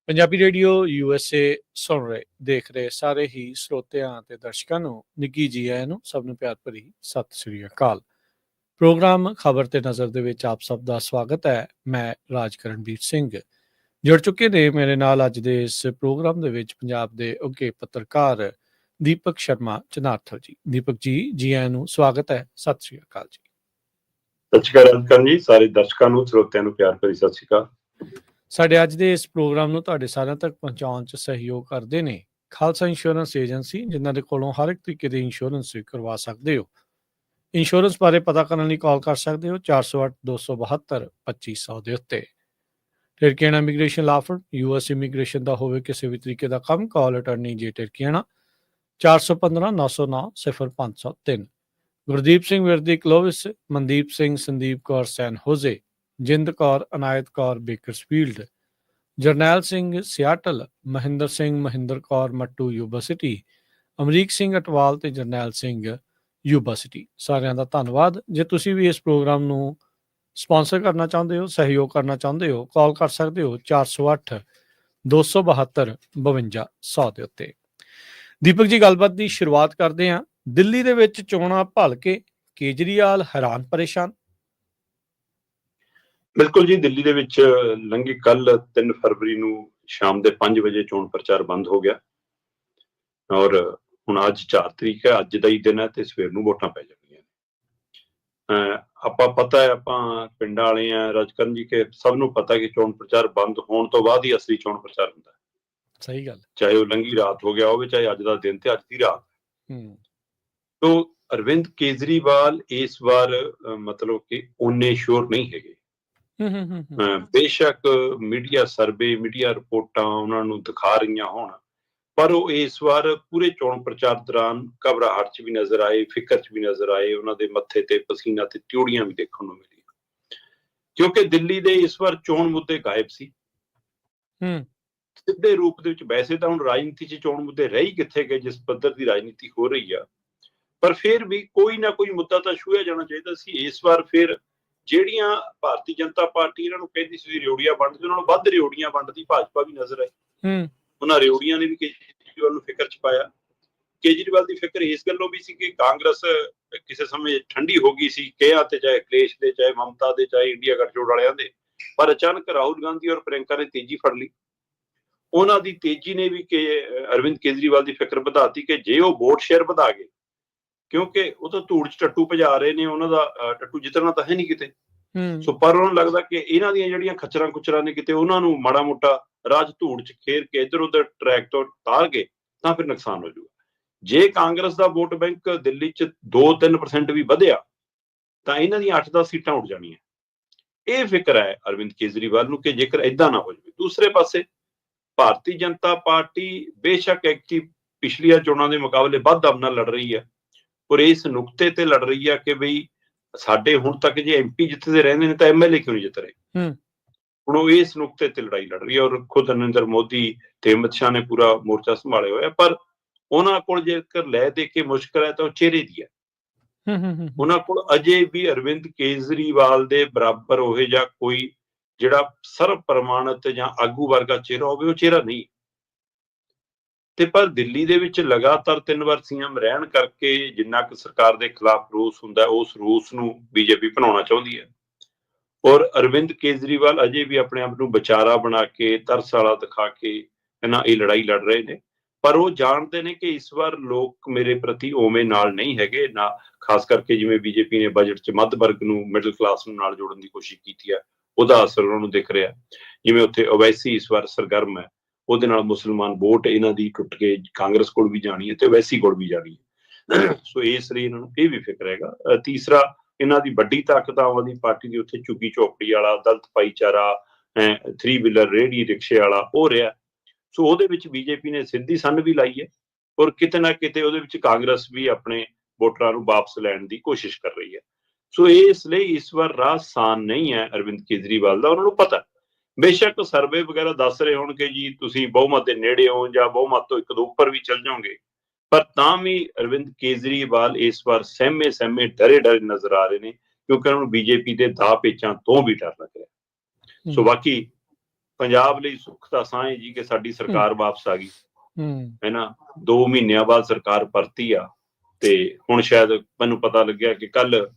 Punjabi radio USA ਸੁਣ ਰਹੇ ਦੇਖ ਰਹੇ ਸਾਰੇ ਹੀ ਸਰੋਤਿਆਂ ਅਤੇ ਦਰਸ਼ਕਾਂ ਨੂੰ ਨਿੱਘੀ ਜੀ ਆਇਆਂ ਨੂੰ ਸਭ ਨੂੰ ਪਿਆਰ ਭਰੀ ਸਤਿ ਸ੍ਰੀ ਅਕਾਲ। ਪ੍ਰੋਗਰਾਮ ਖਬਰ ਤੇ ਨਜ਼ਰ ਦੇ ਵਿੱਚ ਆਪ ਸਭ ਦਾ ਸਵਾਗਤ ਹੈ। ਮੈਂ ਰਾਜਕਰਨਵੀਰ ਸਿੰਘ ਜੁੜ ਚੁੱਕੇ ਨੇ ਮੇਰੇ ਨਾਲ ਅੱਜ ਦੇ ਇਸ ਪ੍ਰੋਗਰਾਮ ਦੇ ਵਿੱਚ ਪੰਜਾਬ ਦੇ ਉੱਘੇ ਪੱਤਰਕਾਰ ਦੀਪਕ ਸ਼ਰਮਾ ਚਨਾਰਥਲ ਜੀ। ਦੀਪਕ ਜੀ ਆਇਆਂ ਨੂੰ ਸਵਾਗਤ ਹੈ। ਸਤਿ ਸ੍ਰੀ ਅਕਾਲ ਜੀ। ਸਤਿ ਸ਼੍ਰੀ ਅਕਾਲ ਰਾਜਕਰਨ ਜੀ। ਸਾਰੇ ਦਰਸ਼ਕਾਂ ਨੂੰ ਸਰੋਤਿਆਂ ਨੂੰ ਪਿਆਰ ਭਰੀ ਸਤਿ ਸ਼੍ਰੀ ਅਕਾਲ। ਸਾਡੇ ਅੱਜ ਦੇ ਇਸ ਪ੍ਰੋਗਰਾਮ ਨੂੰ ਤੁਹਾਡੇ ਸਾਰਿਆਂ ਤੱਕ ਪਹੁੰਚਾਉਣ 'ਚ ਸਹਿਯੋਗ ਕਰਦੇ ਨੇ ਖਾਲਸਾ ਇੰਸ਼ੋਰੈਂਸ ਏਜੰਸੀ, ਜਿਨ੍ਹਾਂ ਦੇ ਕੋਲੋਂ ਹਰ ਇੱਕ ਤਰੀਕੇ ਦੀ ਇੰਸ਼ੋਰੈਂਸ ਕਰਵਾ ਸਕਦੇ ਹੋ। ਇੰਸ਼ੋਰੈਂਸ ਬਾਰੇ ਪਤਾ ਕਰਨ ਲਈ ਕਾਲ ਕਰ ਸਕਦੇ ਹੋ 408-272-2500 ਦੇ ਉੱਤੇ। Tirkiana immigration law firm, US immigration ਦਾ ਹੋਵੇ ਕਿਸੇ ਵੀ ਤਰੀਕੇ ਦਾ ਕੰਮ, call attorney J Tirkiana 415-909-0503। Gurdeep Singh Virdi Clovis, Mandeep Singh, Sandeep Kaur San Jose, Jind Kaur, Anayat Kaur Bakersfield, Jarnail Singh Seattle, Mahinder Singh, Mahinder Kaur Mattu Yuba City, Amrik Singh Atwal ਤੇ ਜਰਨੈਲ ਸਿੰਘ ਯੂਬਾ ਸਿਟੀ। ਸਾਰਿਆਂ ਦਾ ਧੰਨਵਾਦ। ਜੇ ਤੁਸੀਂ ਵੀ ਇਸ ਪ੍ਰੋਗਰਾਮ ਨੂੰ ਸਪਾਂਸਰ ਕਰਨਾ ਚਾਹੁੰਦੇ ਹੋ, ਸਹਿਯੋਗ ਕਰਨਾ ਚਾਹੁੰਦੇ ਹੋ, ਕਾਲ ਕਰ ਸਕਦੇ ਹੋ 408-272-5200 ਦੇ ਉੱਤੇ। ਦੀਪਕ ਜੀ, ਗੱਲਬਾਤ ਦੀ ਸ਼ੁਰੂਆਤ ਕਰਦੇ ਹਾਂ। ਦਿੱਲੀ ਦੇ ਵਿੱਚ ਚੋਣਾਂ ਭਲ ਕੇ ਕੇਜਰੀਵਾਲ ਹੈਰਾਨ ਪਰੇਸ਼ਾਨ। ਬਿਲਕੁਲ ਜੀ, ਦਿੱਲੀ ਦੇ ਵਿੱਚ ਲੰਘੀ ਕੱਲ 3 ਫਰਵਰੀ ਨੂੰ ਸ਼ਾਮ ਦੇ 5 ਵਜੇ ਚੋਣ ਪ੍ਰਚਾਰ ਬੰਦ ਹੋ ਗਿਆ ਔਰ ਹੁਣ ਅੱਜ 4 ਤਰੀਕ ਹੈ। ਅੱਜ ਦਾ ਹੀ ਦਿਨ ਹੈ ਤੇ ਸਵੇਰ ਨੂੰ ਵੋਟਾਂ ਪੈ ਜਾਣਗੀਆਂ। ਆਪਾਂ ਪਤਾ ਹੈ, ਆਪਾਂ ਪਿੰਡਾਂ ਵਾਲੇ ਆ ਰਾਜਕਰਨ ਜੀ, ਕਿ ਸਭ ਨੂੰ ਪਤਾ ਕਿ ਚੋਣ ਪ੍ਰਚਾਰ ਬੰਦ ਹੋਣ ਤੋਂ ਬਾਅਦ ਹੀ ਅਸਲੀ ਚੋਣ ਪ੍ਰਚਾਰ ਹੁੰਦਾ। ਸਹੀ ਗੱਲ। ਚਾਹੇ ਉਹ ਲੰਘੀ ਰਾਤ ਹੋ ਗਿਆ ਹੋਵੇ, ਚਾਹੇ ਅੱਜ ਦਾ ਦਿਨ ਤੇ ਅੱਜ ਦੀ ਰਾਤ। ਤੋ ਅਰਵਿੰਦ ਕੇਜਰੀਵਾਲ ਇਸ ਵਾਰ ਮਤਲਬ ਕਿ ਓਨੇ ਸ਼ੋਰ ਨਹੀਂ ਹੈਗੇ। ਬੇਸ਼ੱਕ ਮੀਡੀਆ ਸਰਵੇ, ਮੀਡੀਆ ਰਿਪੋਰਟਾਂ ਉਹਨਾਂ ਨੂੰ ਦਿਖਾ ਰਹੀਆਂ ਹੋਣ, ਪਰ ਉਹ ਇਸ ਵਾਰ ਪੂਰੇ ਚੋਣ ਪ੍ਰਚਾਰ ਦੌਰਾਨ ਘਬਰਾਹਟ 'ਚ ਵੀ ਨਜ਼ਰ ਆਏ, ਫਿਕਰ 'ਚ ਵੀ ਨਜ਼ਰ ਆਏ। ਉਹਨਾਂ ਦੇ ਮੱਥੇ ਤੇ ਪਸੀਨਾ ਤੇ ਤਿਉੜੀਆਂ ਵੀ ਦੇਖਣ ਨੂੰ ਮਿਲੀਆਂ, ਕਿਉਂਕਿ ਦਿੱਲੀ ਦੇ ਇਸ ਵਾਰ ਚੋਣ ਮੁੱਦੇ ਗਾਇਬ ਸੀ ਸਿੱਧੇ ਰੂਪ ਦੇ ਵਿੱਚ। ਵੈਸੇ ਤਾਂ ਹੁਣ ਰਾਜਨੀਤੀ 'ਚ ਚੋਣ ਮੁੱਦੇ ਰਹਿ ਹੀ ਕਿੱਥੇ ਗਏ, ਜਿਸ ਪੱਧਰ ਦੀ ਰਾਜਨੀਤੀ ਹੋ ਰਹੀ ਆ, ਪਰ ਫਿਰ ਵੀ ਕੋਈ ਨਾ ਕੋਈ ਮੁੱਦਾ ਤਾਂ ਛੂਹਿਆ ਜਾਣਾ ਚਾਹੀਦਾ ਸੀ। ਇਸ ਵਾਰ ਫਿਰ ਜਿਹੜੀਆਂ ਭਾਰਤੀ ਜਨਤਾ ਪਾਰਟੀ ਇਹਨਾਂ ਨੂੰ ਕਹਿੰਦੀ ਸੀ ਰਿਓੜੀਆਂ ਵੰਡਦੀ, ਉਹਨਾਂ ਨੂੰ ਵੱਧ ਰਿਓੜੀਆਂ ਵੰਡਦੀ ਭਾਜਪਾ ਵੀ ਨਜ਼ਰ ਆਈ। ਉਹਨਾਂ ਰਿਓੜੀਆਂ ਨੇ ਵੀ ਕੇਜਰੀਵਾਲ ਨੂੰ ਫਿਕਰ 'ਚ ਪਾਇਆ। ਕੇਜਰੀਵਾਲ ਦੀ ਫਿਕਰ ਇਸ ਗੱਲੋਂ ਵੀ ਸੀ ਕਿ ਕਾਂਗਰਸ ਕਿਸੇ ਸਮੇਂ ਠੰਡੀ ਹੋ ਗਈ ਸੀ, ਕਿਹਾ ਤੇ ਚਾਹੇ ਅਖਿਲੇਸ਼ ਦੇ, ਚਾਹੇ ਮਮਤਾ ਦੇ, ਚਾਹੇ ਇੰਡੀਆ ਗੱਠਜੋੜ ਵਾਲਿਆਂ ਦੇ, ਪਰ ਅਚਾਨਕ ਰਾਹੁਲ ਗਾਂਧੀ ਔਰ ਪ੍ਰਿਯੰਕਾ ਨੇ ਤੇਜ਼ੀ ਫੜ ਲਈ। ਉਹਨਾਂ ਦੀ ਤੇਜ਼ੀ ਨੇ ਵੀ ਅਰਵਿੰਦ ਕੇਜਰੀਵਾਲ ਦੀ ਫਿਕਰ ਵਧਾਤੀ ਕਿ ਜੇ ਉਹ ਵੋਟ ਸ਼ੇਅਰ ਵਧਾ ਗਏ, ਕਿਉਂਕਿ ਉਹ ਤਾਂ ਧੂੜ 'ਚ ਟੱਟੂ ਭਜਾ ਰਹੇ ਨੇ, ਉਹਨਾਂ ਦਾ ਟੱਟੂ ਜਿੱਤਣਾ ਤਾਂ ਹੈ ਨਹੀਂ ਕਿਤੇ। ਸੋ ਪਰ ਉਹਨਾਂ ਨੂੰ ਲੱਗਦਾ ਕਿ ਇਹਨਾਂ ਦੀਆਂ ਜਿਹੜੀਆਂ ਖੱਚਰਾਂ ਕੁਚਰਾਂ ਨੇ, ਕਿਤੇ ਉਹਨਾਂ ਨੂੰ ਮਾੜਾ ਮੋਟਾ ਰਾਜ ਧੂੜ 'ਚ ਖੇਰ ਕੇ ਇੱਧਰ ਉੱਧਰ ਟਰੈਕ ਤੋਂ ਤਾਰ ਕੇ ਤਾਂ ਫਿਰ ਨੁਕਸਾਨ ਹੋ ਜਾਊਗਾ। ਜੇ ਕਾਂਗਰਸ ਦਾ ਵੋਟ ਬੈਂਕ ਦਿੱਲੀ 'ਚ 2-3% ਵੀ ਵਧਿਆ ਤਾਂ ਇਹਨਾਂ ਦੀਆਂ 8-10 ਸੀਟਾਂ ਉੱਡ ਜਾਣੀਆਂ। ਇਹ ਫਿਕਰ ਹੈ ਅਰਵਿੰਦ ਕੇਜਰੀਵਾਲ ਨੂੰ ਕਿ ਜੇਕਰ ਏਦਾਂ ਨਾ ਹੋ ਜਾਵੇ। ਦੂਸਰੇ ਪਾਸੇ ਭਾਰਤੀ ਜਨਤਾ ਪਾਰਟੀ ਬੇਸ਼ੱਕ ਐਕਟਿਵ ਪਿਛਲੀਆਂ ਚੋਣਾਂ ਦੇ ਮੁਕਾਬਲੇ ਵੱਧ ਦਮ ਨਾਲ ਲੜ ਰਹੀ ਹੈ, ਔਰ ਇਸ ਨੁਕਤੇ ਤੇ ਲੜ ਰਹੀ ਆ ਕਿ ਬਈ ਸਾਡੇ ਹੁਣ ਤੱਕ ਜੇ MP ਜਿੱਤਦੇ ਰਹਿੰਦੇ ਨੇ ਤਾਂ MLA ਕਿਉਂ ਨਹੀਂ ਜਿੱਤ ਰਹੇ। ਹੁਣ ਉਹ ਇਸ ਨੁਕਤੇ ਤੇ ਲੜਾਈ ਲੜ ਰਹੀ ਹੈ ਔਰ ਖੁਦ ਨਰਿੰਦਰ ਮੋਦੀ ਤੇ ਅਮਿਤ ਸ਼ਾਹ ਨੇ ਪੂਰਾ ਮੋਰਚਾ ਸੰਭਾਲਿਆ ਹੋਇਆ, ਪਰ ਉਹਨਾਂ ਕੋਲ ਜੇਕਰ ਲੈ ਦੇ ਕੇ ਮੁਸ਼ਕਲ ਹੈ ਤਾਂ ਉਹ ਚਿਹਰੇ ਦੀ ਹੈ। ਉਹਨਾਂ ਕੋਲ ਅਜੇ ਵੀ ਅਰਵਿੰਦ ਕੇਜਰੀਵਾਲ ਦੇ ਬਰਾਬਰ ਹੋਏ ਜਾਂ ਕੋਈ ਜਿਹੜਾ ਸਰਵ ਪ੍ਰਮਾਣਿਤ ਜਾਂ ਆਗੂ ਵਰਗਾ ਚਿਹਰਾ ਹੋਵੇ, ਉਹ ਚਿਹਰਾ ਨਹੀਂ। ਤੇ ਪਰ ਦਿੱਲੀ ਦੇ ਵਿੱਚ ਲਗਾਤਾਰ 3 ਵਾਰ CM ਰਹਿਣ ਕਰਕੇ ਜਿੰਨਾ ਕੁ ਸਰਕਾਰ ਦੇ ਖਿਲਾਫ ਰੋਸ ਹੁੰਦਾ, ਉਸ ਰੋਸ ਨੂੰ BJP ਬਣਾਉਣਾ ਚਾਹੁੰਦੀ ਹੈ। ਔਰ ਅਰਵਿੰਦ ਕੇਜਰੀਵਾਲ ਅਜੇ ਵੀ ਆਪਣੇ ਆਪ ਨੂੰ ਵਿਚਾਰਾ ਬਣਾ ਕੇ, ਤਰਸ ਵਾਲਾ ਦਿਖਾ ਕੇ ਇਹ ਲੜਾਈ ਲੜ ਰਹੇ ਨੇ, ਪਰ ਉਹ ਜਾਣਦੇ ਨੇ ਕਿ ਇਸ ਵਾਰ ਲੋਕ ਮੇਰੇ ਪ੍ਰਤੀ ਉਵੇਂ ਨਾਲ ਨਹੀਂ ਹੈਗੇ ਨਾ। ਖਾਸ ਕਰਕੇ ਜਿਵੇਂ BJP ਨੇ ਬਜਟ 'ਚ ਮੱਧ ਵਰਗ ਨੂੰ, ਮਿਡਲ ਕਲਾਸ ਨੂੰ ਨਾਲ ਜੋੜਨ ਦੀ ਕੋਸ਼ਿਸ਼ ਕੀਤੀ ਹੈ, ਉਹਦਾ ਅਸਰ ਉਹਨਾਂ ਨੂੰ ਦਿਖ ਰਿਹਾ। ਜਿਵੇਂ ਉੱਥੇ ਓਵੈਸੀ ਇਸ ਵਾਰ ਸਰਗਰਮ ਹੈ, ਉਹਦੇ ਨਾਲ ਮੁਸਲਮਾਨ ਵੋਟ ਇਹਨਾਂ ਦੀ ਟੁੱਟ ਕੇ ਕਾਂਗਰਸ ਕੋਲ ਵੀ ਜਾਣੀ ਹੈ ਤੇ ਓਵੈਸੀ ਕੋਲ ਵੀ ਜਾਣੀ ਹੈ। ਸੋ ਇਸ ਲਈ ਇਹਨਾਂ ਨੂੰ ਇਹ ਵੀ ਫਿਕਰ ਹੈਗਾ। ਤੀਸਰਾ, ਇਹਨਾਂ ਦੀ ਵੱਡੀ ਤਾਕਤ ਆਮ ਆਦਮੀ ਪਾਰਟੀ ਦੀ ਉੱਥੇ ਝੁੱਗੀ ਝੋਪੜੀ ਵਾਲਾ, ਦਲਿਤ ਭਾਈਚਾਰਾ, 3 ਵੀਲਰ ਰੇਹੜੀ ਰਿਕਸ਼ੇ ਵਾਲਾ ਉਹ ਰਿਹਾ। ਸੋ ਉਹਦੇ ਵਿੱਚ BJP ਨੇ ਸਿੱਧੀ ਸੰਨ ਵੀ ਲਾਈ ਹੈ ਔਰ ਕਿਤੇ ਨਾ ਕਿਤੇ ਉਹਦੇ ਵਿੱਚ ਕਾਂਗਰਸ ਵੀ ਆਪਣੇ ਵੋਟਰਾਂ ਨੂੰ ਵਾਪਸ ਲੈਣ ਦੀ ਕੋਸ਼ਿਸ਼ ਕਰ ਰਹੀ ਹੈ। ਸੋ ਇਸ ਲਈ ਇਸ ਵਾਰ ਰਾਹ ਆਸਾਨ ਨਹੀਂ ਹੈ ਅਰਵਿੰਦ ਕੇਜਰੀਵਾਲ ਦਾ। ਉਹਨਾਂ ਨੂੰ ਪਤਾ, ਬੇਸ਼ੱਕ ਸਰਵੇ ਵਗੈਰਾ ਦੱਸ ਰਹੇ ਹੋਣ ਕਿ ਜੀ ਤੁਸੀਂ ਬਹੁਮਤ ਦੇ ਨੇੜੇ ਹੋ ਜਾਂ ਬਹੁਮਤ ਤੋਂ 1-2 ਉੱਪਰ ਵੀ ਚੱਲ ਜਾਓਗੇ, ਪਰ ਤਾਂ ਵੀ ਅਰਵਿੰਦ ਕੇਜਰੀਵਾਲ ਇਸ ਵਾਰ ਸਹਿਮੇ ਡਰੇ ਨਜ਼ਰ ਆ ਰਹੇ ਨੇ, ਕਿਉਂਕਿ ਉਹਨਾਂ ਨੂੰ BJP ਦੇ ਦਾਅ ਪੇਚਾਂ ਤੋਂ ਵੀ ਡਰ ਲੱਗ ਰਿਹਾ। ਸੋ ਬਾਕੀ ਪੰਜਾਬ ਲਈ ਸੁੱਖ ਦਾ ਸਾਹ ਹੈ ਜੀ ਕਿ ਸਾਡੀ ਸਰਕਾਰ ਵਾਪਸ ਆ ਗਈ ਹੈ ਨਾ। 2 ਮਹੀਨਿਆਂ ਬਾਅਦ ਸਰਕਾਰ ਪਰਤੀ ਆ ਤੇ ਹੁਣ ਸ਼ਾਇਦ ਮੈਨੂੰ ਪਤਾ ਲੱਗਿਆ ਕਿ ਕੱਲ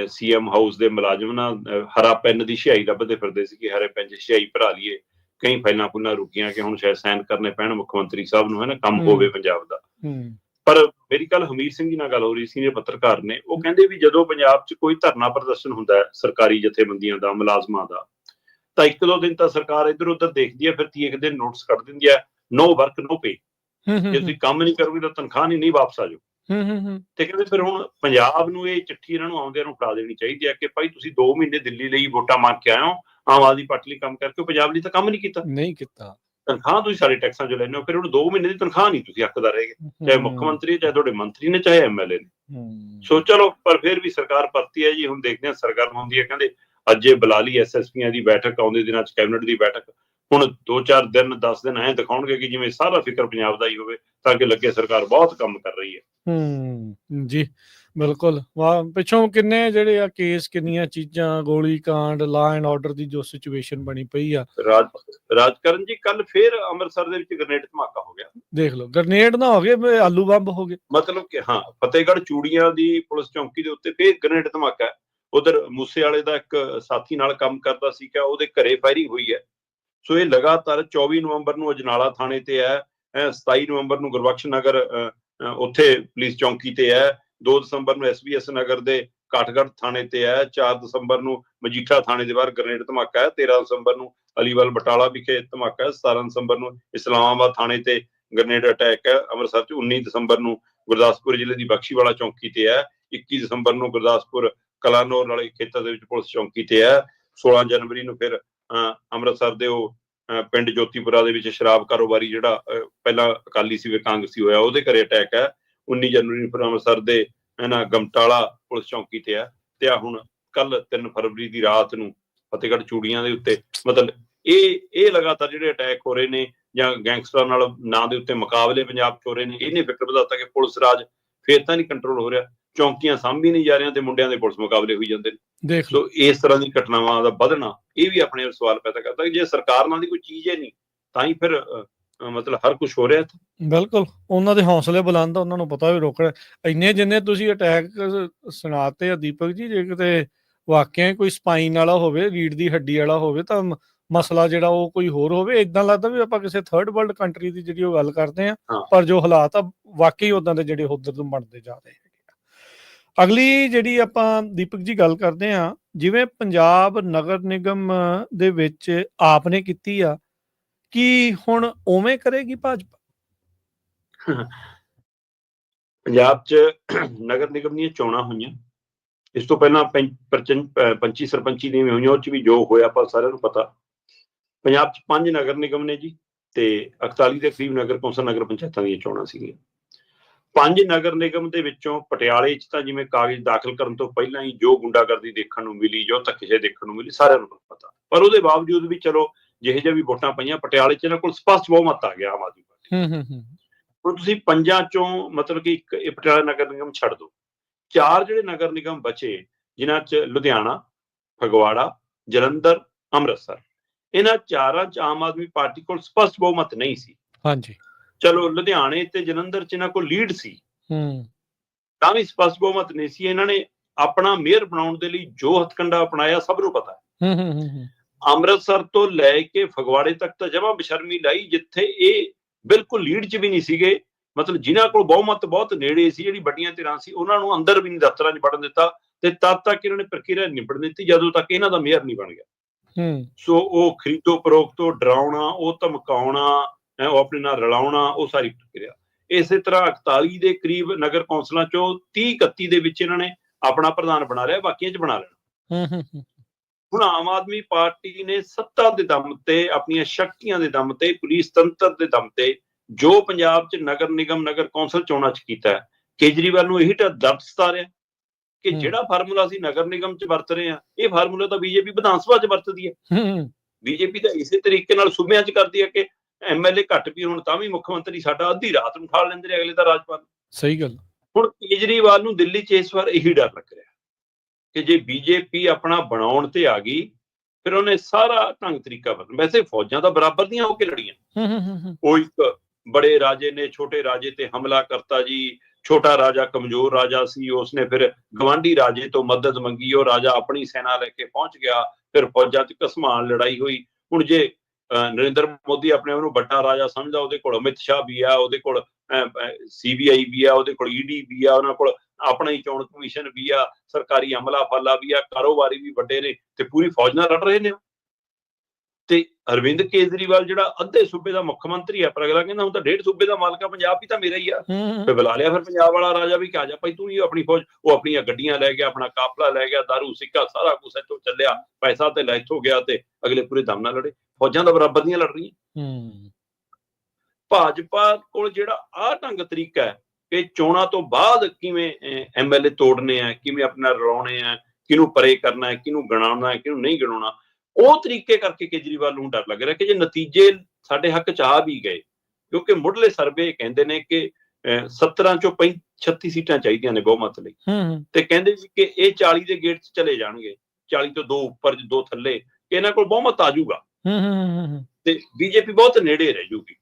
ਸੀਐਮ ਹਾਊਸ ਦੇ ਮੁਲਾਜ਼ਮ ਨਾ ਹਰਾ ਪੈਨ ਦੀ ਸਿਹਾਈ ਲੱਭਦੇ ਫਿਰਦੇ ਸੀ ਕਿ ਹਰੇ ਪੈਨ 'ਚ ਸਿਹਾਈ ਭਰਾ ਲਈਏ। ਕਈ ਫਾਈਲਾਂ ਫੁਲਾਂ ਰੁਕੀਆਂ ਕਿ ਹੁਣ ਸ਼ਾਇਦ ਸਾਈਨ ਕਰਨੇ ਪੈਣ ਮੁੱਖ ਮੰਤਰੀ ਸਾਹਿਬ ਨੂੰ, ਹੈ ਨਾ, ਕੰਮ ਹੋਵੇ ਪੰਜਾਬ ਦਾ। ਪਰ ਮੇਰੀ ਕੱਲ ਹਮੀਰ ਸਿੰਘ ਜੀ ਨਾਲ ਗੱਲ ਹੋ ਰਹੀ ਸੀ, ਪੱਤਰਕਾਰ ਨੇ, ਉਹ ਕਹਿੰਦੇ ਵੀ ਜਦੋਂ ਪੰਜਾਬ 'ਚ ਕੋਈ ਧਰਨਾ ਪ੍ਰਦਰਸ਼ਨ ਹੁੰਦਾ ਹੈ ਸਰਕਾਰੀ ਜਥੇਬੰਦੀਆਂ ਦਾ, ਮੁਲਾਜ਼ਮਾਂ ਦਾ, ਤਾਂ 1-2 ਦਿਨ ਤਾਂ ਸਰਕਾਰ ਇੱਧਰ ਉੱਧਰ ਦੇਖਦੀ ਹੈ, ਫਿਰ 30 ਦਿਨ ਨੋਟਿਸ ਕੱਢ ਦਿੰਦੀ ਹੈ, ਨੋ ਵਰਕ ਨੋ ਪੇ। ਜੇ ਤੁਸੀਂ ਕੰਮ ਨਹੀਂ ਕਰੋਗੇ ਤਾਂ ਤਨਖਾਹ ਨਹੀਂ ਵਾਪਸ ਆ ਜਾਓ। ਤੇ ਕਹਿੰਦੇ ਫਿਰ ਹੁਣ ਪੰਜਾਬ ਨੂੰ ਇਹ ਚਿੱਠੀ ਇਹਨਾਂ ਨੂੰ ਆਉਂਦਿਆਂ ਨੂੰ ਫੜਾ ਦੇਣੀ ਚਾਹੀਦੀ ਹੈ ਕਿ ਭਾਈ ਤੁਸੀਂ 2 ਮਹੀਨੇ ਦਿੱਲੀ ਲਈ ਵੋਟਾਂ ਮੰਗ ਕੇ ਆਏ ਹੋ, ਆਮ ਆਦਮੀ ਪਾਰਟੀ ਲਈ ਕੰਮ ਕਰਕੇ, ਪੰਜਾਬ ਲਈ ਤਾਂ ਕੰਮ ਨਹੀਂ ਕੀਤਾ। ਤਨਖਾਹ ਤੁਸੀਂ ਸਾਰੇ ਟੈਕਸਾਂ ਚੋਂ ਲੈਂਦੇ ਹੋ, ਫਿਰ ਹੁਣ 2 ਮਹੀਨੇ ਦੀ ਤਨਖਾਹ ਨਹੀਂ ਤੁਸੀਂ ਹੱਕਦਾਰ ਰਹੇਗੇ, ਚਾਹੇ ਮੁੱਖ ਮੰਤਰੀ, ਚਾਹੇ ਤੁਹਾਡੇ ਮੰਤਰੀ ਨੇ, ਚਾਹੇ ਐਮਐਲਏ ਨੇ। ਸੋ ਚਲੋ, ਪਰ ਫਿਰ ਵੀ ਸਰਕਾਰ ਪਰਤੀ ਹੈ ਜੀ। ਹੁਣ ਦੇਖਦੇ ਹਾਂ ਸਰਗਰਮ ਹੁੰਦੀ ਹੈ। ਕਹਿੰਦੇ ਅੱਜ ਇਹ ਬੁਲਾ ਲਈ ਐਸਐਸਪੀਆਂ ਦੀ ਬੈਠਕ, ਆਉਂਦੇ ਦਿਨਾਂ 'ਚ ਕੈਬਨਿਟ ਦੀ ਬੈਠਕ। ਹੁਣ 2-4 ਦਿਨ 10 ਦਿਨ ਐਂ ਦਿਖਾਉਣਗੇ ਕਿ ਜਿਵੇਂ ਸਾਰਾ ਫਿਕਰ ਪੰਜਾਬ ਦਾ ਹੀ ਹੋਵੇ, ਤਾਂ ਕਿ ਲੱਗੇ ਸਰਕਾਰ ਬਹੁਤ ਕੰਮ ਕਰ ਰਹੀ ਹੈ। ਜੀ ਬਿਲਕੁਲ। ਪਿੱਛੋਂ ਕਿੰਨੇ ਜਿਹੜੇ ਆ ਕੇਸ, ਕਿੰਨੀਆਂ ਚੀਜ਼ਾਂ, ਗੋਲੀ ਕਾਂਡ, ਲਾ ਐਂਡ ਆਰਡਰ ਦੀ ਜੋ ਸਿਚੁਏਸ਼ਨ ਬਣੀ ਪਈ ਆ। ਰਾਜਕਰਨ ਜੀ, ਕੱਲ ਫੇਰ ਅੰਮ੍ਰਿਤਸਰ ਦੇ ਵਿੱਚ ਗ੍ਰਨੇਡ ਧਮਾਕਾ ਹੋ ਗਿਆ। ਦੇਖ ਲਓ, ਗ੍ਰਨੇਡ ਨਾ ਹੋ ਗਏ, ਆਲੂ ਬੰਬ ਹੋ ਗਏ। ਮਤਲਬ ਕਿ ਹਾਂ, ਫਤਿਹਗੜ੍ਹ ਚੂੜੀਆਂ ਦੀ ਪੁਲਿਸ ਚੌਂਕੀ ਦੇ ਉੱਤੇ ਫੇਰ ਗ੍ਰਨੇਡ ਧਮਾਕਾ। ਉਧਰ ਮੂਸੇ ਵਾਲੇ ਦਾ ਇੱਕ ਸਾਥੀ ਨਾਲ ਕੰਮ ਕਰਦਾ ਸੀ, ਕਿ ਉਹਦੇ ਘਰੇ ਫਾਇਰਿੰਗ ਹੋਈ ਹੈ। ਸੋ ਇਹ ਲਗਾਤਾਰ 24 ਨਵੰਬਰ ਨੂੰ ਅਜਨਾਲਾ ਥਾਣੇ ਤੇ ਹੈ, 27 ਨਵੰਬਰ ਨੂੰ ਗੁਰਬਖਸ਼ ਨਗਰ ਉੱਥੇ ਪੁਲਿਸ ਚੌਂਕੀ ਤੇ ਹੈ, 2 ਦਸੰਬਰ ਨੂੰ SBS ਨਗਰ ਦੇ ਕਾਠਗੜ੍ਹ ਥਾਣੇ ਤੇ ਹੈ, 4 ਦਸੰਬਰ ਨੂੰ ਮਜੀਠਾ ਥਾਣੇ ਦੇ ਬਾਹਰ ਗ੍ਰਨੇਡ ਧਮਾਕਾ ਹੈ, 13 ਦਸੰਬਰ ਨੂੰ ਅਲੀਵਾਲ ਬਟਾਲਾ ਵਿਖੇ ਧਮਾਕਾ ਹੈ, 17 ਦਸੰਬਰ ਨੂੰ ਇਸਲਾਮਾਬਾਦ ਥਾਣੇ ਤੇ ਗ੍ਰਨੇਡ ਅਟੈਕ ਹੈ ਅੰਮ੍ਰਿਤਸਰ 'ਚ, 19 ਦਸੰਬਰ ਨੂੰ ਗੁਰਦਾਸਪੁਰ ਜ਼ਿਲ੍ਹੇ ਦੀ ਬਖਸ਼ੀਵਾਲਾ ਚੌਂਕੀ ਤੇ ਹੈ, 21 ਦਸੰਬਰ ਨੂੰ ਗੁਰਦਾਸਪੁਰ ਕਲਾਨੌਰ ਵਾਲੇ ਖੇਤਰ ਦੇ ਵਿੱਚ ਪੁਲਿਸ ਚੌਂਕੀ ਤੇ ਹੈ, 16 ਜਨਵਰੀ ਨੂੰ ਫਿਰ ਅੰਮ੍ਰਿਤਸਰ ਦੇ ਉਹ ਪਿੰਡ ਜੋਤੀਪੁਰਾ ਦੇ ਵਿੱਚ ਸ਼ਰਾਬ ਕਾਰੋਬਾਰੀ ਜਿਹੜਾ ਪਹਿਲਾਂ ਅਕਾਲੀ ਸੀ ਫਿਰ ਕਾਂਗਰਸੀ ਹੋਇਆ, ਉਹਦੇ ਘਰੇ ਅਟੈਕ ਹੈ। 19 ਜਨਵਰੀ ਨੂੰ ਫਿਰ ਅੰਮ੍ਰਿਤਸਰ ਦੇ ਗਮਟਾਲਾ ਪੁਲਿਸ ਚੌਂਕੀ ਤੇ ਹੈ। ਤੇ ਆ ਹੁਣ ਕੱਲ 3 ਫਰਵਰੀ ਦੀ ਰਾਤ ਨੂੰ ਫਤਿਹਗੜ੍ਹ ਚੂੜੀਆਂ ਦੇ ਉੱਤੇ, ਮਤਲਬ ਇਹ ਲਗਾਤਾਰ ਜਿਹੜੇ ਅਟੈਕ ਹੋ ਰਹੇ ਨੇ ਜਾਂ ਗੈਂਗਸਟਰਾਂ ਨਾਲ ਨਾਂ ਦੇ ਉੱਤੇ ਮੁਕਾਬਲੇ ਪੰਜਾਬ 'ਚ ਹੋ ਰਹੇ ਨੇ, ਇਹਨੇ ਫਿਕਰ ਵਧਾਤਾ ਕਿ ਪੁਲਿਸ ਰਾਜ ਫੇਰ ਤਾਂ ਨਹੀਂ ਕੰਟਰੋਲ ਹੋ ਰਿਹਾ, ਚੌਂਕੀਆਂ ਸਾਂਭੀ ਨਹੀਂ ਜਾ ਰਹੀਆਂ ਤੇ ਮੁੰਡਿਆਂ ਦੇ ਪੁਲਿਸ ਮੁਕਾਬਲੇ ਹੋਈ ਜਾਂਦੇ ਨੇ। ਸੋ ਇਸ ਤਰ੍ਹਾਂ ਦੀ ਘਟਨਾਵਾਂ ਦਾ ਵਧਣਾ, ਇਹ ਵੀ ਆਪਣੇ ਸਵਾਲ ਪੈਦਾ ਕਰਦਾ ਕਿ ਜੇ ਸਰਕਾਰ ਨਾਲ ਦੀ ਕੋਈ ਚੀਜ਼ ਹੈ ਨਹੀਂ, ਤਾਂ ਹੀ ਫਿਰ ਮਤਲਬ ਹਰ ਕੁਝ ਹੋ ਰਿਹਾ। ਬਿਲਕੁਲ, ਉਹਨਾਂ ਦੇ ਹੌਸਲੇ ਬੁਲੰਦ, ਉਹਨਾਂ ਨੂੰ ਪਤਾ ਵੀ ਰੋਕਣਾ। ਇੰਨੇ ਜਿੰਨੇ ਤੁਸੀਂ ਅਟੈਕ ਸੁਣਾਤੇ ਆ ਦੀਪਕ ਜੀ, ਜੇ ਕਿਤੇ ਵਾਕਿਆ ਕੋਈ ਸਪਾਈਨ ਵਾਲਾ ਹੋਵੇ, ਰੀੜ ਦੀ ਹੱਡੀ ਵਾਲਾ ਹੋਵੇ, ਤਾਂ ਮਸਲਾ ਜਿਹੜਾ ਉਹ ਕੋਈ ਹੋਰ ਹੋਵੇ। ਏਦਾਂ ਲੱਗਦਾ ਵੀ ਆਪਾਂ ਕਿਸੇ ਥਰਡ ਵਰਲਡ ਕੰਟਰੀ ਦੀ ਜਿਹੜੀ ਉਹ ਗੱਲ ਕਰਦੇ ਆ, ਪਰ ਜੋ ਹਾਲਾਤ ਆ ਵਾਕਈ ਉਦਾਂ ਦੇ ਜਿਹੜੇ ਉਧਰ ਤੋਂ ਬਣਦੇ ਜਾ ਰਹੇ ਹੈਗੇ ਆ। ਅਗਲੀ ਜਿਹੜੀ ਆਪਾਂ ਦੀਪਕ ਜੀ ਗੱਲ ਕਰਦੇ ਆ, ਜਿਵੇਂ ਪੰਜਾਬ ਨਗਰ ਨਿਗਮ ਦੇ ਵਿੱਚ ਆਪ ਨੇ ਕੀਤੀ ਆ, ਕੀ ਹੁਣ ਉਵੇਂ ਕਰੇਗੀ ਭਾਜਪਾ? ਪੰਜਾਬ 'ਚ ਨਗਰ ਨਿਗਮ ਦੀਆਂ ਚੋਣਾਂ ਹੋਈਆਂ, ਇਸ ਤੋਂ ਪਹਿਲਾਂ ਪੰਚੀ ਸਰਪੰਚੀ ਦੀਆਂ ਹੋਈਆਂ, ਉਹ 'ਚ ਵੀ ਜੋ ਹੋਇਆ ਆਪਾਂ ਸਾਰਿਆਂ ਨੂੰ ਪਤਾ। ਪੰਜਾਬ 'ਚ 5 ਨਗਰ ਨਿਗਮ ਨੇ ਜੀ, ਤੇ 41 ਦੇ ਕਰੀਬ ਨਗਰ ਕੌਂਸਲ, ਨਗਰ ਪੰਚਾਇਤਾਂ ਦੀਆਂ ਚੋਣਾਂ ਸੀਗੀਆਂ। 5 ਨਗਰ ਨਿਗਮ ਦੇ ਵਿੱਚੋਂ ਪਟਿਆਲੇ 'ਚ ਤਾਂ ਜਿਵੇਂ ਕਾਗਜ਼ ਦਾਖਲ ਕਰਨ ਤੋਂ ਪਹਿਲਾਂ ਹੀ ਜੋ ਗੁੰਡਾਗਰਦੀ ਦੇਖਣ ਨੂੰ ਮਿਲੀ, ਜੋ ਧੱਕੇਸ਼ਾਹੀ ਦੇਖਣ ਨੂੰ ਮਿਲੀ, ਸਾਰਿਆਂ ਨੂੰ ਪਤਾ। ਪਰ ਉਹਦੇ ਬਾਵਜੂਦ ਵੀ ਚਲੋ ਜਿਹੇ ਜਿਹੇ ਵੀ ਵੋਟਾਂ ਪਈਆਂ, ਪਟਿਆਲੇ 'ਚ ਇਹਨਾਂ ਕੋਲ ਸਪਸ਼ਟ ਬਹੁਮਤ ਆ ਗਿਆ ਆਮ ਆਦਮੀ ਪਾਰਟੀ। ਹੁਣ ਤੁਸੀਂ 5 ਚੋਂ ਮਤਲਬ ਕਿ ਇੱਕ ਪਟਿਆਲਾ ਨਗਰ ਨਿਗਮ ਛੱਡ ਦਿਓ, 4 ਜਿਹੜੇ ਨਗਰ ਨਿਗਮ ਬਚੇ, ਜਿਨ੍ਹਾਂ 'ਚ ਲੁਧਿਆਣਾ, ਫਗਵਾੜਾ, ਜਲੰਧਰ, ਅੰਮ੍ਰਿਤਸਰ, ਇਹਨਾਂ 4 'ਚ ਆਮ ਆਦਮੀ ਪਾਰਟੀ ਕੋਲ ਸਪਸ਼ਟ ਬਹੁਮਤ ਨਹੀਂ ਸੀ। ਹਾਂਜੀ, ਚਲੋ ਲੁਧਿਆਣੇ ਤੇ ਜਲੰਧਰ 'ਚ ਇਹਨਾਂ ਕੋਲ ਲੀਡ ਸੀ, ਤਾਂ ਵੀ ਸਪਸ਼ਟ ਬਹੁਮਤ ਨਹੀਂ ਸੀ। ਇਹਨਾਂ ਨੇ ਆਪਣਾ ਮੇਅਰ ਬਣਾਉਣ ਦੇ ਲਈ ਜੋ ਹਥਕੰਡਾ ਅਪਣਾਇਆ ਸਭ ਨੂੰ ਪਤਾ ਹੈ। ਅੰਮ੍ਰਿਤਸਰ ਤੋਂ ਲੈ ਕੇ ਫਗਵਾੜੇ ਤੱਕ ਤਾਂ ਜਮਾਂ ਬੇਸ਼ਰਮੀ ਲਾਈ, ਜਿੱਥੇ ਇਹ ਬਿਲਕੁਲ ਲੀਡ 'ਚ ਵੀ ਨਹੀਂ ਸੀਗੇ। ਮਤਲਬ ਜਿਨ੍ਹਾਂ ਕੋਲ ਬਹੁਮਤ ਬਹੁਤ ਨੇੜੇ ਸੀ, ਜਿਹੜੀ ਵੱਡੀਆਂ ਧਿਰਾਂ ਸੀ, ਉਹਨਾਂ ਨੂੰ ਅੰਦਰ ਵੀ ਨਹੀਂ ਦਫ਼ਤਰਾਂ 'ਚ ਵੜਨ ਦਿੱਤਾ, ਤੇ ਤਦ ਤੱਕ ਇਹਨਾਂ ਨੇ ਪ੍ਰਕਿਰਿਆ ਨਿਬੜਨ ਦਿੱਤੀ ਜਦੋਂ ਤੱਕ ਇਹਨਾਂ ਦਾ ਮੇਅਰ ਨਹੀਂ ਬਣ ਗਿਆ। ਸੋ ਉਹ ਖਰੀਦੋ ਫਰੋਖਤੋਂ ਡਰਾਉਣਾ, ਉਹ ਧਮਕਾਉਣਾ, ਉਹ ਆਪਣੇ ਨਾਲ ਰਲਾਉਣਾ, ਉਹ ਸਾਰੀ ਪ੍ਰਕਿਰਿਆ। ਇਸੇ ਤਰ੍ਹਾਂ 41 ਦੇ ਕਰੀਬ ਨਗਰ ਕੌਂਸਲਾਂ 'ਚੋਂ 30-31 ਦੇ ਵਿੱਚ ਇਹਨਾਂ ਨੇ ਆਪਣਾ ਪ੍ਰਧਾਨ ਬਣਾ ਲਿਆ, ਬਾਕੀਆਂ 'ਚ ਬਣਾ ਲੈਣਾ। ਹੁਣ ਆਮ ਆਦਮੀ ਪਾਰਟੀ ਨੇ ਸੱਤਾ ਦੇ ਦਮ ਤੇ, ਆਪਣੀਆਂ ਸ਼ਕਤੀਆਂ ਦੇ ਦਮ ਤੇ, ਪੁਲਿਸ ਤੰਤਰ ਦੇ ਦਮ ਤੇ ਜੋ ਪੰਜਾਬ 'ਚ ਨਗਰ ਨਿਗਮ, ਨਗਰ ਕੌਂਸਲ ਚੋਣਾਂ 'ਚ ਕੀਤਾ ਹੈ, ਕੇਜਰੀਵਾਲ ਨੂੰ ਇਹੀ ਦਰਦ ਸਤਾ ਰਿਹਾ ਕਿ ਜਿਹੜਾ ਫਾਰਮੂਲਾ ਅਸੀਂ ਨਗਰ ਨਿਗਮ 'ਚ ਵਰਤ ਰਹੇ ਹਾਂ, ਇਹ ਫਾਰਮੂਲਾ ਤਾਂ ਬੀਜੇਪੀ ਵਿਧਾਨ ਸਭਾ 'ਚ ਵਰਤਦੀ ਹੈ। ਬੀਜੇਪੀ ਤਾਂ ਇਸੇ ਤਰੀਕੇ ਨਾਲ ਸੂਬਿਆਂ 'ਚ ਕਰਦੀ ਹੈ ਕਿ ਐਮਐਲਏ ਘੱਟ ਵੀ ਹੋਣ ਤਾਂ ਵੀ ਮੁੱਖ ਮੰਤਰੀ ਸਾਡਾ ਅੱਧੀ ਰਾਤ ਨੂੰ ਠਾਲ ਲੈਂਦੇ ਨੇ, ਅਗਲੇ ਦਾ ਰਾਜਪਾਲ। ਸਹੀ ਗੱਲ। ਹੁਣ ਕੇਜਰੀਵਾਲ ਨੂੰ ਦਿੱਲੀ 'ਚ ਇਸ ਵਾਰ ਇਹੀ ਡਰ ਲੱਗ ਰਿਹਾ ਕਿ ਜੇ ਬੀਜੇਪੀ ਆਪਣਾ ਬਣਾਉਣ ਤੇ ਆ ਗਈ ਫਿਰ ਉਹਨੇ ਸਾਰਾ ਢੰਗ ਤਰੀਕਾ ਬਦਲ। ਵੈਸੇ ਫੌਜਾਂ ਤਾਂ ਬਰਾਬਰ ਦੀਆਂ ਹੋ ਕੇ ਲੜੀਆਂ। ਉਹ ਇੱਕ ਬੜੇ ਰਾਜੇ ਨੇ ਛੋਟੇ ਰਾਜੇ ਤੇ ਹਮਲਾ ਕਰਤਾ ਜੀ, ਛੋਟਾ ਰਾਜਾ ਕਮਜ਼ੋਰ ਰਾਜਾ ਸੀ, ਉਸਨੇ ਫਿਰ ਗਵਾਂਢੀ ਰਾਜੇ ਤੋਂ ਮਦਦ ਮੰਗੀ, ਉਹ ਰਾਜਾ ਆਪਣੀ ਸੈਨਾ ਲੈ ਕੇ ਪਹੁੰਚ ਗਿਆ, ਫਿਰ ਫੌਜਾਂ 'ਚ ਘਸਮਾਨ ਲੜਾਈ ਹੋਈ। ਹੁਣ ਜੇ ਨਰਿੰਦਰ ਮੋਦੀ ਆਪਣੇ ਉਹਨੂੰ ਵੱਡਾ ਰਾਜਾ ਸਮਝਦਾ, ਉਹਦੇ ਕੋਲ ਅਮਿਤ ਸ਼ਾਹ ਵੀ ਆ, ਉਹਦੇ ਕੋਲ CBI ਵੀ ਆ, ਉਹਦੇ ਕੋਲ ED ਵੀ ਆ, ਉਹਨਾਂ ਕੋਲ ਆਪਣਾ ਹੀ ਚੋਣ ਕਮਿਸ਼ਨ ਵੀ ਆ, ਸਰਕਾਰੀ ਅਮਲਾ ਫਾਲਾ ਵੀ ਆ, ਕਾਰੋਬਾਰੀ ਵੀ ਵੱਡੇ ਨੇ, ਤੇ ਪੂਰੀ ਫੌਜ ਨਾਲ ਲੜ ਰਹੇ ਨੇ। ਤੇ ਅਰਵਿੰਦ ਕੇਜਰੀਵਾਲ ਜਿਹੜਾ ਅੱਧੇ ਸੂਬੇ ਦਾ ਮੁੱਖ ਮੰਤਰੀ ਆ, ਪਰ ਅਗਲਾ ਕਹਿੰਦਾ ਹੁਣ ਤਾਂ 1.5 ਸੂਬੇ ਦਾ ਮਾਲਕ ਆ, ਪੰਜਾਬ ਵੀ ਤਾਂ ਮੇਰਾ ਹੀ ਆ। ਫਿਰ ਬੁਲਾ ਲਿਆ ਫਿਰ ਪੰਜਾਬ ਵਾਲਾ ਰਾਜਾ ਵੀ, ਕਿ ਆ ਜਾ ਭਾਈ ਤੂੰ ਹੀ ਆਪਣੀ ਫੌਜ। ਉਹ ਆਪਣੀਆਂ ਗੱਡੀਆਂ ਲੈ ਗਿਆ, ਆਪਣਾ ਕਾਫਲਾ ਲੈ ਗਿਆ, ਦਾਰੂ ਸਿੱਕਾ ਸਾਰਾ ਕੁਛ ਇੱਥੋਂ ਚੱਲਿਆ, ਪੈਸਾ ਤੇ ਲੈ ਇੱਥੋਂ ਗਿਆ, ਤੇ ਅਗਲੇ ਪੂਰੇ ਦਮ ਨਾਲ ਲੜੇ। ਫੌਜਾਂ ਦਾ ਬਰਾਬਰ ਦੀਆਂ ਲੜ ਰਹੀਆਂ। ਭਾਜਪਾ ਕੋਲ ਜਿਹੜਾ ਆਹ ਢੰਗ ਤਰੀਕਾ ਹੈ ਕਿ ਚੋਣਾਂ ਤੋਂ ਬਾਅਦ ਕਿਵੇਂ MLA ਤੋੜਨੇ ਆ, ਕਿਵੇਂ ਆਪਣਾ ਰਲਾਉਣੇ ਆ, ਕਿਹਨੂੰ ਪਰੇ ਕਰਨਾ ਹੈ, ਕਿਹਨੂੰ ਗਣਾਉਣਾ ਹੈ, ਕਿਹਨੂੰ ਨਹੀਂ ਗਣਾਉਣਾ, ਉਹ ਤਰੀਕੇ ਕਰਕੇ ਕੇਜਰੀਵਾਲ ਨੂੰ ਡਰ ਲੱਗ ਰਿਹਾ ਕਿ ਜੇ ਨਤੀਜੇ ਸਾਡੇ ਹੱਕ 'ਚ ਆ ਵੀ ਗਏ, ਕਿਉਂਕਿ ਮੁੱਢਲੇ ਸਰਵੇ ਕਹਿੰਦੇ ਨੇ ਕਿ 17 ਚੋਂ 36 ਸੀਟਾਂ ਚਾਹੀਦੀਆਂ ਨੇ ਬਹੁਮਤ ਲਈ, ਤੇ ਕਹਿੰਦੇ ਸੀ ਕਿ ਇਹ 40 ਦੇ ਗੇਟ 'ਚ ਚਲੇ ਜਾਣਗੇ, 40 ਤੋਂ 2 ਉੱਪਰ 2 ਥੱਲੇ, ਕਿ ਇਹਨਾਂ ਕੋਲ ਬਹੁਮਤ ਆ ਜਾਊਗਾ ਤੇ BJP ਬਹੁਤ ਨੇੜੇ ਰਹਿ ਜੂਗੀ।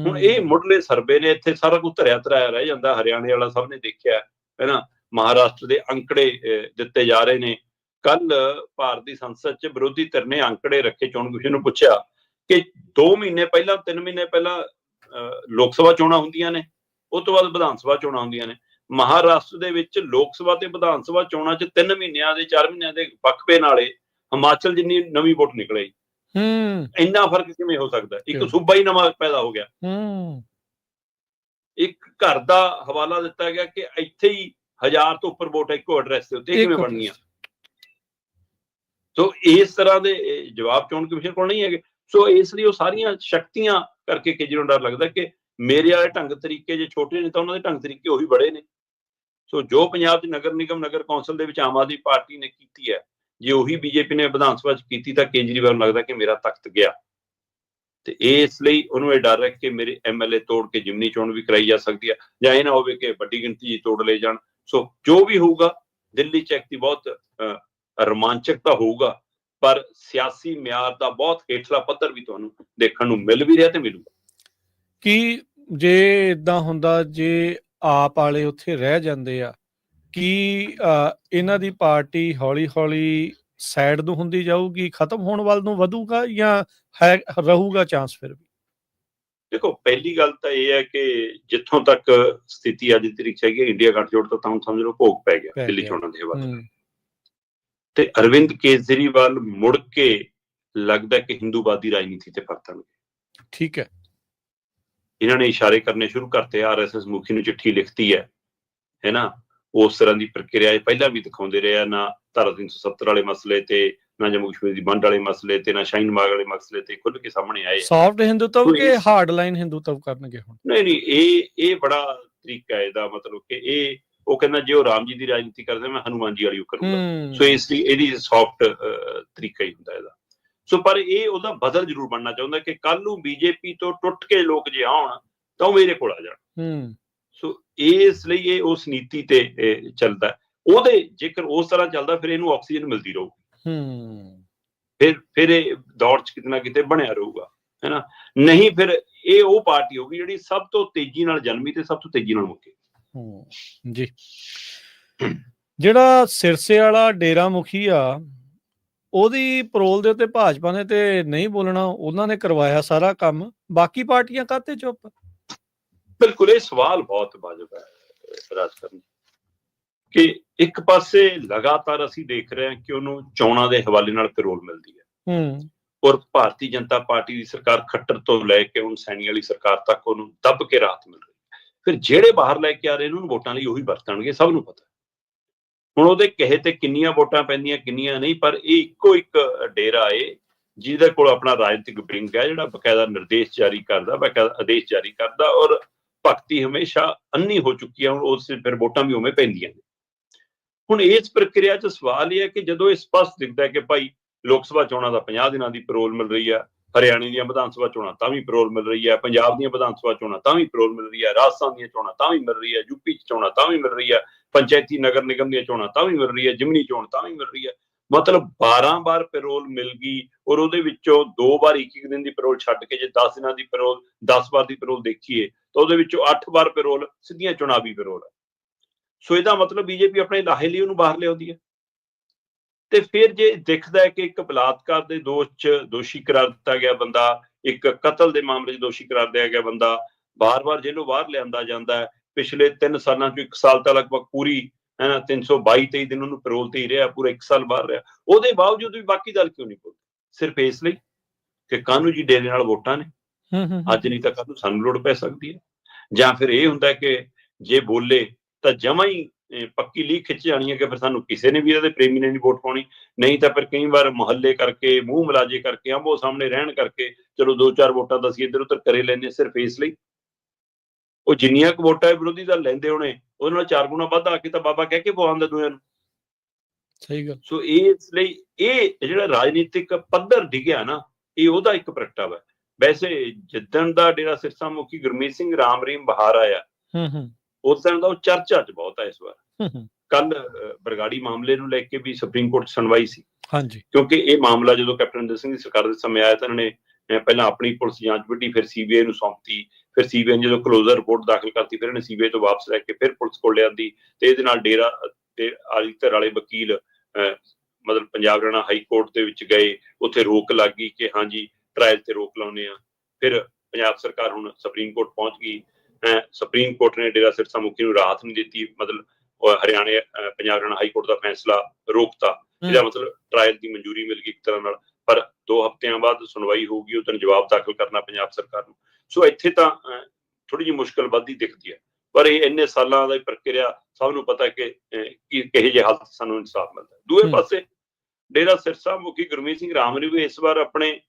ਹੁਣ ਇਹ ਮੁੱਢਲੇ ਸਰਵੇ ਨੇ, ਇੱਥੇ ਸਾਰਾ ਕੁਝ ਧਰਿਆ ਧਰਾਇਆ ਰਹਿ ਜਾਂਦਾ। ਹਰਿਆਣੇ ਵਾਲਾ ਸਭ ਨੇ ਦੇਖਿਆ ਹੈ ਨਾ, ਮਹਾਰਾਸ਼ਟਰ ਦੇ ਅੰਕੜੇ ਦਿੱਤੇ ਜਾ ਰਹੇ ਨੇ। ਕੱਲ ਭਾਰਤੀ ਸੰਸਦ 'ਚ ਵਿਰੋਧੀ ਧਿਰ ਨੇ ਅੰਕੜੇ ਰੱਖੇ, ਚੋਣ ਕਮਿਸ਼ਨ ਨੂੰ ਪੁੱਛਿਆ ਕਿ 2 ਮਹੀਨੇ ਪਹਿਲਾਂ 3 ਮਹੀਨੇ ਪਹਿਲਾਂ ਲੋਕ ਸਭਾ ਚੋਣਾਂ ਹੁੰਦੀਆਂ ਨੇ, ਉਸ ਤੋਂ ਬਾਅਦ ਵਿਧਾਨ ਸਭਾ ਚੋਣਾਂ ਹੁੰਦੀਆਂ ਨੇ। ਮਹਾਰਾਸ਼ਟਰ ਦੇ ਵਿੱਚ ਲੋਕ ਸਭਾ ਤੇ ਵਿਧਾਨ ਸਭਾ ਚੋਣਾਂ 'ਚ 3 ਮਹੀਨਿਆਂ ਦੇ 4 ਮਹੀਨਿਆਂ ਦੇ ਵਕਫੇ ਨਾਲੇ ਹਿਮਾਚਲ ਜਿੰਨੀ ਨਵੀਂ ਵੋਟ ਨਿਕਲੇ। ਇੰਨਾ ਫਰਕ ਕਿਵੇਂ ਹੋ ਸਕਦਾ? ਇੱਕ ਸੂਬਾ ਹੀ ਨਵਾਂ ਪੈਦਾ ਹੋ ਗਿਆ। ਇੱਕ ਘਰ ਦਾ ਹਵਾਲਾ ਦਿੱਤਾ ਗਿਆ ਕਿ ਇੱਥੇ ਹੀ 1000 ਤੋਂ ਉੱਪਰ ਵੋਟ ਇੱਕੋ ਐਡਰੈਸ ਦੇ ਉੱਤੇ ਕਿਵੇਂ ਬਣਨੀਆਂ। ਸੋ ਇਸ ਤਰ੍ਹਾਂ ਦੇ ਜਵਾਬ ਚੋਣ ਕਮਿਸ਼ਨ ਕੋਲ ਨਹੀਂ ਹੈਗੇ। ਸੋ ਇਸ ਲਈ ਉਹ ਸਾਰੀਆਂ ਸ਼ਕਤੀਆਂ ਕਰਕੇ ਕੇਜਰੀਵਾਲ ਡਰ ਲੱਗਦਾ ਕਿ ਮੇਰੇ ਵਾਲੇ ਢੰਗ ਤਰੀਕੇ ਜੇ ਛੋਟੇ ਨੇ ਤਾਂ ਉਹਨਾਂ ਦੇ ਢੰਗ ਤਰੀਕੇ ਉਹੀ ਬੜੇ ਨੇ। ਸੋ ਜੋ ਪੰਜਾਬ ਦੇ ਨਗਰ ਨਿਗਮ ਨਗਰ ਕੌਂਸਲ ਦੇ ਵਿੱਚ ਆਮ ਆਦਮੀ ਪਾਰਟੀ ਨੇ ਕੀਤੀ ਹੈ, ਜੇ ਉਹੀ BJP ਨੇ ਵਿਧਾਨ ਸਭਾ 'ਚ ਕੀਤੀ ਤਾਂ ਕੇਜਰੀਵਾਲ ਨੂੰ ਲੱਗਦਾ ਕਿ ਮੇਰਾ ਤਖਤ ਗਿਆ। ਤੇ ਇਸ ਲਈ ਉਹਨੂੰ ਇਹ ਡਰ ਹੈ ਕਿ ਮੇਰੇ MLA ਤੋੜ ਕੇ ਜਿਮਨੀ ਚੋਣ ਵੀ ਕਰਾਈ ਜਾ ਸਕਦੀ ਹੈ, ਜਾਂ ਇਹ ਨਾ ਹੋਵੇ ਕਿ ਵੱਡੀ ਗਿਣਤੀ ਤੋੜ ਲਏ ਜਾਣ। ਸੋ ਜੋ ਵੀ ਹੋਊਗਾ, ਦਿੱਲੀ 'ਚ ਇੱਕ ਬਹੁਤ ਰੋਮਾਂਚਕ ਤਾਂ ਹੋਊਗਾ, ਪਰ ਸਿਆਸੀ ਮਿਆਰ ਦਾ ਬਹੁਤ ਹੇਠਲਾ ਪੱਧਰ ਵੀ ਤੁਹਾਨੂੰ ਦੇਖਣ ਨੂੰ ਮਿਲ ਵੀ ਰਿਹਾ ਤੇ ਮਿਲੂਗਾ। ਕੀ ਜੇ ਇਦਾਂ ਹੁੰਦਾ, ਜੇ ਆਪ ਵਾਲੇ ਉੱਥੇ ਰਹਿ ਜਾਂਦੇ ਆ, ਕੀ ਇਹਨਾਂ ਦੀ ਪਾਰਟੀ ਹੌਲੀ ਹੌਲੀ ਸਾਈਡ ਨੂੰ ਹੁੰਦੀ ਜਾਊਗੀ, ਖਤਮ ਹੋਣ ਵੱਲ ਨੂੰ ਵਧੂਗਾ, ਜਾਂ ਰਹੂਗਾ ਚਾਂਸ ਫਿਰ ਵੀ? ਦੇਖੋ, ਪਹਿਲੀ ਗੱਲ ਤਾਂ ਇਹ ਹੈ ਕਿ ਜਿੱਥੋਂ ਤੱਕ ਸਥਿਤੀ ਅੱਜ ਦੀ ਤਰੀਕ 'ਚ ਹੈਗੀ, ਇੰਡੀਆ ਗੱਠਜੋੜ ਤਾਂ ਤੁਹਾਨੂੰ ਸਮਝ ਲਓ ਭੋਗ ਪੈ ਗਿਆ ਦਿੱਲੀ ਚੋਣਾਂ ਦੇ ਹਵਾਲੇ। ਤੇ ਅਰਵਿੰਦ ਕੇਜਰੀਵਾਲ ਮੁੜ ਕੇ ਲੱਗਦਾ ਕਿ ਹਿੰਦੂਵਾਦੀ ਰਾਜਨੀਤੀ ਤੇ ਪਰਤਣਗੇ। ਠੀਕ ਹੈ, ਇਹਨਾਂ ਨੇ ਇਸ਼ਾਰੇ ਕਰਨੇ ਸ਼ੁਰੂ ਕਰਤੇ। RSS ਮੁਖੀ ਨੂੰ ਚਿੱਠੀ ਲਿਖਤੀ ਹੈ ਨਾ, ਉਸ ਤਰ੍ਹਾਂ ਦੀ ਪ੍ਰਕਿਰਿਆ ਪਹਿਲਾਂ ਵੀ ਦਿਖਾਉਂਦੇ ਰਹੇ ਆ। ਨਾ ਧਾਰਾ 370 ਵਾਲੇ ਮਸਲੇ ਤੇ, ਨਾ ਜੰਮੂ ਕਸ਼ਮੀਰ ਦੀ ਵੰਡ ਵਾਲੇ ਮਸਲੇ ਤੇ, ਨਾ ਸ਼ਾਹੀਨ ਬਾਗ ਵਾਲੇ ਮਸਲੇ ਤੇ ਖੁੱਲ ਕੇ ਸਾਹਮਣੇ ਆਏ। ਸੌਫਟ ਹਿੰਦੂਤਵ ਕਿ ਹਾਰਡ ਲਾਈਨ ਹਿੰਦੂਤਵ ਕਰਨਗੇ ਹੁਣ? ਨਹੀਂ, ਇਹ ਬੜਾ ਤਰੀਕਾ ਹੈ ਇਹਦਾ, ਮਤਲਬ ਕਿ ਉਹ ਕਹਿੰਦਾ ਜੇ ਉਹ ਰਾਮ ਜੀ ਦੀ ਰਾਜਨੀਤੀ ਕਰਦੇ, ਮੈਂ ਹਨੂਮਾਨ ਜੀ ਵਾਲੀ ਉਹ ਕਰੂੰਗਾ। ਸੋ ਇਸ ਲਈ ਇਹਦੀ ਸੌਫਟ ਤਰੀਕਾ ਹੀ ਹੁੰਦਾ ਇਹਦਾ। ਸੋ ਪਰ ਇਹ ਉਹਦਾ ਬਦਲ ਜ਼ਰੂਰ ਬਣਨਾ ਚਾਹੁੰਦਾ ਕਿ ਕੱਲ ਨੂੰ BJP ਤੋਂ ਟੁੱਟ ਕੇ ਲੋਕ ਜੇ ਆਉਣ ਤਾਂ ਉਹ ਮੇਰੇ ਕੋਲ ਆ ਜਾਣ। ਸੋ ਇਸ ਲਈ ਇਹ ਉਸ ਨੀਤੀ ਤੇ ਚੱਲਦਾ। ਉਹਦੇ ਜੇਕਰ ਉਸ ਤਰ੍ਹਾਂ ਚੱਲਦਾ, ਫਿਰ ਇਹਨੂੰ ਆਕਸੀਜਨ ਮਿਲਦੀ ਰਹੂਗੀ, ਫਿਰ ਇਹ ਦੌੜ 'ਚ ਕਿਤੇ ਨਾ ਕਿਤੇ ਬਣਿਆ ਰਹੂਗਾ, ਹੈ ਨਾ। ਨਹੀਂ ਫਿਰ ਇਹ ਉਹ ਪਾਰਟੀ ਹੋਊਗੀ ਜਿਹੜੀ ਸਭ ਤੋਂ ਤੇਜ਼ੀ ਨਾਲ ਜਨਮੀ ਤੇ ਸਭ ਤੋਂ ਤੇਜ਼ੀ ਨਾਲ ਮੁੱਕੇ। ਜੀ, ਜਿਹੜਾ ਸਿਰਸੇ ਵਾਲਾ ਡੇਰਾ ਮੁਖੀ ਆ, ਉਹਦੀ ਪਰੋਲ ਦੇ ਉੱਤੇ ਭਾਜਪਾ ਨੇ ਤੇ ਨਹੀਂ ਬੋਲਣਾ, ਉਹਨਾਂ ਨੇ ਕਰਵਾਇਆ ਸਾਰਾ ਕੰਮ, ਬਾਕੀ ਪਾਰਟੀਆਂ ਕਾਹਤੇ ਚੁੱਪ? ਬਿਲਕੁਲ, ਇਹ ਸਵਾਲ ਬਹੁਤ ਵਾਜਬ ਹੈ ਰਾਜਕਰਨ, ਕਿ ਇੱਕ ਪਾਸੇ ਲਗਾਤਾਰ ਅਸੀਂ ਦੇਖ ਰਹੇ ਹਾਂ ਕਿ ਉਹਨੂੰ ਚੋਣਾਂ ਦੇ ਹਵਾਲੇ ਨਾਲ ਪੈਰੋਲ ਮਿਲਦੀ ਹੈ, ਔਰ ਭਾਰਤੀ ਜਨਤਾ ਪਾਰਟੀ ਦੀ ਸਰਕਾਰ ਖੱਟਰ ਤੋਂ ਲੈ ਕੇ ਹੁਣ ਸੈਣੀ ਵਾਲੀ ਸਰਕਾਰ ਤੱਕ ਉਹਨੂੰ ਦੱਬ ਕੇ ਰਾਹਤ ਮਿਲ ਰਹੀ। ਫਿਰ ਜਿਹੜੇ ਬਾਹਰ ਲੈ ਕੇ ਆ ਰਹੇ ਇਹਨਾਂ ਨੂੰ ਵੋਟਾਂ ਲਈ ਉਹੀ ਵਰਤਣਗੇ, ਸਭ ਨੂੰ ਪਤਾ। ਹੁਣ ਉਹਦੇ ਕਹੇ ਤੇ ਕਿੰਨੀਆਂ ਵੋਟਾਂ ਪੈਂਦੀਆਂ ਕਿੰਨੀਆਂ ਨਹੀਂ, ਪਰ ਇਹ ਇੱਕੋ ਇੱਕ ਡੇਰਾ ਏ ਜਿਹਦੇ ਕੋਲ ਆਪਣਾ ਰਾਜਨੀਤਿਕ ਵਿੰਗ ਹੈ, ਜਿਹੜਾ ਬਕਾਇਦਾ ਨਿਰਦੇਸ਼ ਜਾਰੀ ਕਰਦਾ, ਬਕਾਇਦਾ ਆਦੇਸ਼ ਜਾਰੀ ਕਰਦਾ, ਔਰ ਭਗਤੀ ਹਮੇਸ਼ਾ ਅੰਨੀ ਹੋ ਚੁੱਕੀ ਹੈ। ਹੁਣ ਉਸ ਫਿਰ ਵੋਟਾਂ ਵੀ ਉਵੇਂ ਪੈਂਦੀਆਂ ਨੇ। ਹੁਣ ਇਸ ਪ੍ਰਕਿਰਿਆ 'ਚ ਸਵਾਲ ਇਹ ਹੈ ਕਿ ਜਦੋਂ ਇਹ ਸਪਸ਼ਟ ਦਿਖਦਾ ਕਿ ਭਾਈ ਲੋਕ ਸਭਾ ਚੋਣਾਂ ਦਾ 50 ਦਿਨਾਂ ਦੀ ਪੈਰੋਲ ਮਿਲ ਰਹੀ ਹੈ, ਹਰਿਆਣੇ ਦੀਆਂ ਵਿਧਾਨ ਸਭਾ ਚੋਣਾਂ ਤਾਂ ਵੀ ਪੈਰੋਲ ਮਿਲ ਰਹੀ ਹੈ, ਪੰਜਾਬ ਦੀਆਂ ਵਿਧਾਨ ਸਭਾ ਚੋਣਾਂ ਤਾਂ ਵੀ ਪੈਰੋਲ ਮਿਲ ਰਹੀ ਹੈ, ਰਾਜਸਥਾਨ ਦੀਆਂ ਚੋਣਾਂ ਤਾਂ ਵੀ ਮਿਲ ਰਹੀ ਹੈ, UP 'ਚ ਚੋਣਾਂ ਤਾਂ ਵੀ ਮਿਲ ਰਹੀ ਹੈ, ਪੰਚਾਇਤੀ ਨਗਰ ਨਿਗਮ ਦੀਆਂ ਚੋਣਾਂ ਤਾਂ ਵੀ ਮਿਲ ਰਹੀ ਹੈ, ਜਿਮਨੀ ਚੋਣ ਤਾਂ ਵੀ ਮਿਲ ਰਹੀ ਹੈ। ਮਤਲਬ 12 ਵਾਰ ਪੈਰੋਲ ਮਿਲ ਗਈ ਔਰ ਉਹਦੇ ਵਿੱਚੋਂ 2 ਵਾਰ 1 ਦਿਨ ਦੀ ਪੈਰੋਲ ਛੱਡ ਕੇ ਜੇ 10 ਦਿਨਾਂ ਦੀ ਪੈਰੋਲ 10 ਵਾਰ ਦੀ ਪੈਰੋਲ ਦੇਖੀਏ ਤਾਂ ਉਹਦੇ ਵਿੱਚੋਂ 8 ਵਾਰ ਪੈਰੋਲ ਸਿੱਧੀਆਂ ਚੁਣਾਵੀ ਪੈਰੋਲ ਹੈ। ਸੋ ਇਹਦਾ ਮਤਲਬ ਬੀਜੇਪੀ ਆਪਣੇ ਲਾਹੇ ਲਈ ਉਹਨੂੰ ਬਾਹਰ ਲਿਆਉਂਦੀ ਹੈ। ਤੇ ਫਿਰ ਜੇ ਦਿਖਦਾ ਹੈ ਕਿ ਇੱਕ ਬਲਾਤਕਾਰ ਦੇ ਦੋਸ਼ 'ਚ ਦੋਸ਼ੀ ਕਰਾਰ ਦਿੱਤਾ ਗਿਆ ਬੰਦਾ, ਇੱਕ ਕਤਲ ਦੇ ਮਾਮਲੇ 'ਚ ਦੋਸ਼ੀ ਕਰਾਰ ਦਿਆ ਗਿਆ ਬੰਦਾ, ਬਾਰ-ਬਾਰ ਜੇਲ੍ਹੋਂ ਬਾਹਰ ਲਿਆਂਦਾ ਜਾਂਦਾ ਹੈ, ਪਿਛਲੇ 3 ਸਾਲਾਂ 'ਚੋਂ 1 ਸਾਲ ਤਾਂ ਲਗਭਗ ਪੂਰੀ 322-23 ਦਿਨ ਉਹਨੂੰ ਪੈਰੋਲ ਤੇ ਹੀ ਰਿਹਾ, ਪੂਰਾ 1 ਸਾਲ ਬਾਹਰ ਰਿਹਾ, ਉਹਦੇ ਬਾਵਜੂਦ ਵੀ ਬਾਕੀ ਦਲ ਕਿਉਂ ਨਹੀਂ ਬੋਲਦੇ? ਸਿਰਫ ਇਸ ਲਈ ਕਿ ਕਾਹਨੂੰ ਜੀ ਡੇਰੇ ਨਾਲ ਵੋਟਾਂ ਨੇ, ਅੱਜ ਨਹੀਂ ਤਾਂ ਕੱਲ੍ਹ ਨੂੰ ਸਾਨੂੰ ਲੋੜ ਪੈ ਸਕਦੀ ਹੈ। ਜਾਂ ਫਿਰ ਇਹ ਹੁੰਦਾ ਕਿ ਜੇ ਬੋਲੇ ਤਾਂ ਜਮਾਂ ਹੀ ਪੱਕੀ ਲੀਕ ਖਿੱਚ ਜਾਣੀ ਹੈ ਕਿ ਫਿਰ ਸਾਨੂੰ ਕਿਸੇ ਨੇ ਵੀ ਇਹਦੇ ਪ੍ਰੇਮੀ ਨੇ ਨਹੀਂ ਵੋਟ ਪਾਉਣੀ, ਨਹੀਂ ਤਾਂ ਫਿਰ ਕਈ ਵਾਰ ਮੁਹੱਲੇ ਕਰਕੇ, ਮੂੰਹ ਮਲਾਜੇ ਕਰਕੇ, ਆਮੋ ਸਾਹਮਣੇ ਰਹਿਣ ਕਰਕੇ ਚਲੋ 2-4 ਵੋਟਾਂ ਤਾਂ ਅਸੀਂ ਇੱਧਰ ਉੱਧਰ ਕਰੇ ਲੈਂਦੇ, ਸਿਰਫ ਇਸ ਲਈ ਉਹ ਜਿੰਨੀਆਂ ਕੁ ਵੋਟਾਂ ਵਿਰੋਧੀ ਦਲ ਲੈਂਦੇ ਹੋਣੇ ਉਹਦੇ ਨਾਲ 4 ਗੁਣਾ ਵੱਧ ਆ ਕੇ ਤਾਂ ਬਾਬਾ ਕਹਿ ਕੇ ਪਵਾਉਂਦਾ ਦੁਨੀਆਂ ਨੂੰ। ਸਹੀ ਗੱਲ। ਸੋ ਇਸ ਲਈ ਇਹ ਜਿਹੜਾ ਰਾਜਨੀਤਿਕ ਪੱਧਰ ਡਿੱਗਿਆ ਨਾ, ਇਹ ਉਹਦਾ ਇੱਕ ਪ੍ਰਗਟਾਵਾ ਹੈ। ਵੈਸੇ ਜਿੱਦਣ ਦਾ ਡੇਰਾ ਸਿਰਸਾ ਮੁਖੀ ਗੁਰਮੀਤ ਸਿੰਘ ਰਾਮ ਰਹੀਮ ਬਾਹਰ ਆਇਆ, ਉਸ ਦਿਨ ਦਾ ਉਹ ਚਰਚਾ 'ਚ ਬਹੁਤ ਹੈ ਇਸ ਵਾਰ। ਕੱਲ ਬਰਗਾੜੀ ਮਾਮਲੇ ਨੂੰ ਲੈ ਕੇ ਵੀ ਸੁਪਰੀਮ ਕੋਰਟ 'ਚ ਸੁਣਵਾਈ ਸੀ, ਕਿਉਂਕਿ ਇਹ ਮਾਮਲਾ ਜਦੋਂ ਕੈਪਟਨ ਅਮਰਿੰਦਰ ਸਿੰਘ ਦੀ ਸਰਕਾਰ ਦੇ ਸਮੇਂ ਆਇਆ ਤਾਂ ਇਹਨਾਂ ਨੇ ਪਹਿਲਾਂ ਆਪਣੀ ਪੁਲਿਸ ਜਾਂਚ ਵੱਡੀ, ਫਿਰ ਸੀਬੀਆਈ ਨੂੰ ਸੌਂਪਤੀ, ਫਿਰ ਸੀਬੀਆਈ ਨੇ ਜਦੋਂ ਕਲੋਜ਼ਰ ਰਿਪੋਰਟ ਦਾਖਲ ਕਰਤੀ ਫਿਰ ਇਹਨੇ ਸੀਬੀਆਈ ਤੋਂ ਵਾਪਸ ਲੈ ਕੇ ਫਿਰ ਪੁਲਿਸ ਕੋਲ ਲਿਆਂਦੀ, ਤੇ ਇਹਦੇ ਨਾਲ ਡੇਰਾ ਤੇ ਆਲੀ ਧਿਰ ਵਾਲੇ ਵਕੀਲ ਮਤਲਬ ਪੰਜਾਬ ਹਰਿਆਣਾ ਹਾਈ ਕੋਰਟ ਦੇ ਵਿੱਚ ਗਏ, ਉੱਥੇ ਰੋਕ ਲੱਗ ਗਈ ਕਿ ਹਾਂਜੀ ਟਰਾਇਲ ਤੇ ਰੋਕ ਲਾਉਂਦੇ ਆ। ਫਿਰ ਪੰਜਾਬ ਸਰਕਾਰ ਹੁਣ ਸੁਪਰੀਮ ਕੋਰਟ ਪਹੁੰਚ ਗਈ, ਸੁਪਰੀਮ ਕੋਰਟ ਨੇ ਡੇਰਾ ਸਿਰਸਾ ਮੁਖੀ ਨੂੰ ਰਾਹਤ ਨਹੀਂ ਦਿੱਤੀ, ਮਤਲਬ ਹਰਿਆਣੇ ਪੰਜਾਬ ਹਰਿਆਣਾ ਹਾਈ ਕੋਰਟ ਦਾ ਫੈਸਲਾ ਰੋਕਤਾ, ਇਹਦਾ ਮਤਲਬ ਟਰਾਇਲ ਦੀ ਮਨਜ਼ੂਰੀ ਮਿਲ ਗਈ ਇੱਕ ਤਰ੍ਹਾਂ ਨਾਲ। ਪਰ 2 ਹਫ਼ਤਿਆਂ ਬਾਅਦ ਸੁਣਵਾਈ ਹੋਊਗੀ, ਉਹ ਦਿਨ ਜਵਾਬ ਦਾਖਲ ਕਰਨਾ ਪੰਜਾਬ ਸਰਕਾਰ ਨੂੰ। ਸੋ ਇੱਥੇ ਤਾਂ ਥੋੜੀ ਜਿਹੀ ਮੁਸ਼ਕਲ ਵੱਧਦੀ ਦਿਖਦੀ ਹੈ, ਪਰ ਇਹ ਇੰਨੇ ਸਾਲਾਂ ਦੀ ਪ੍ਰਕਿਰਿਆ ਸਭ ਨੂੰ ਪਤਾ ਕਿ ਕਿਹੋ ਜਿਹੇ ਹਾਲਤ ਸਾਨੂੰ ਇਨਸਾਫ ਮਿਲਦਾ। ਦੂਏ ਪਾਸੇ ਡੇਰਾ ਸਿਰਸਾ ਮੁਖੀ ਗੁਰਮੀਤ ਸਿੰਘ ਰਾਮ ਨੇ ਵੀ ਇਸ ਵਾਰ ਆਪਣੇ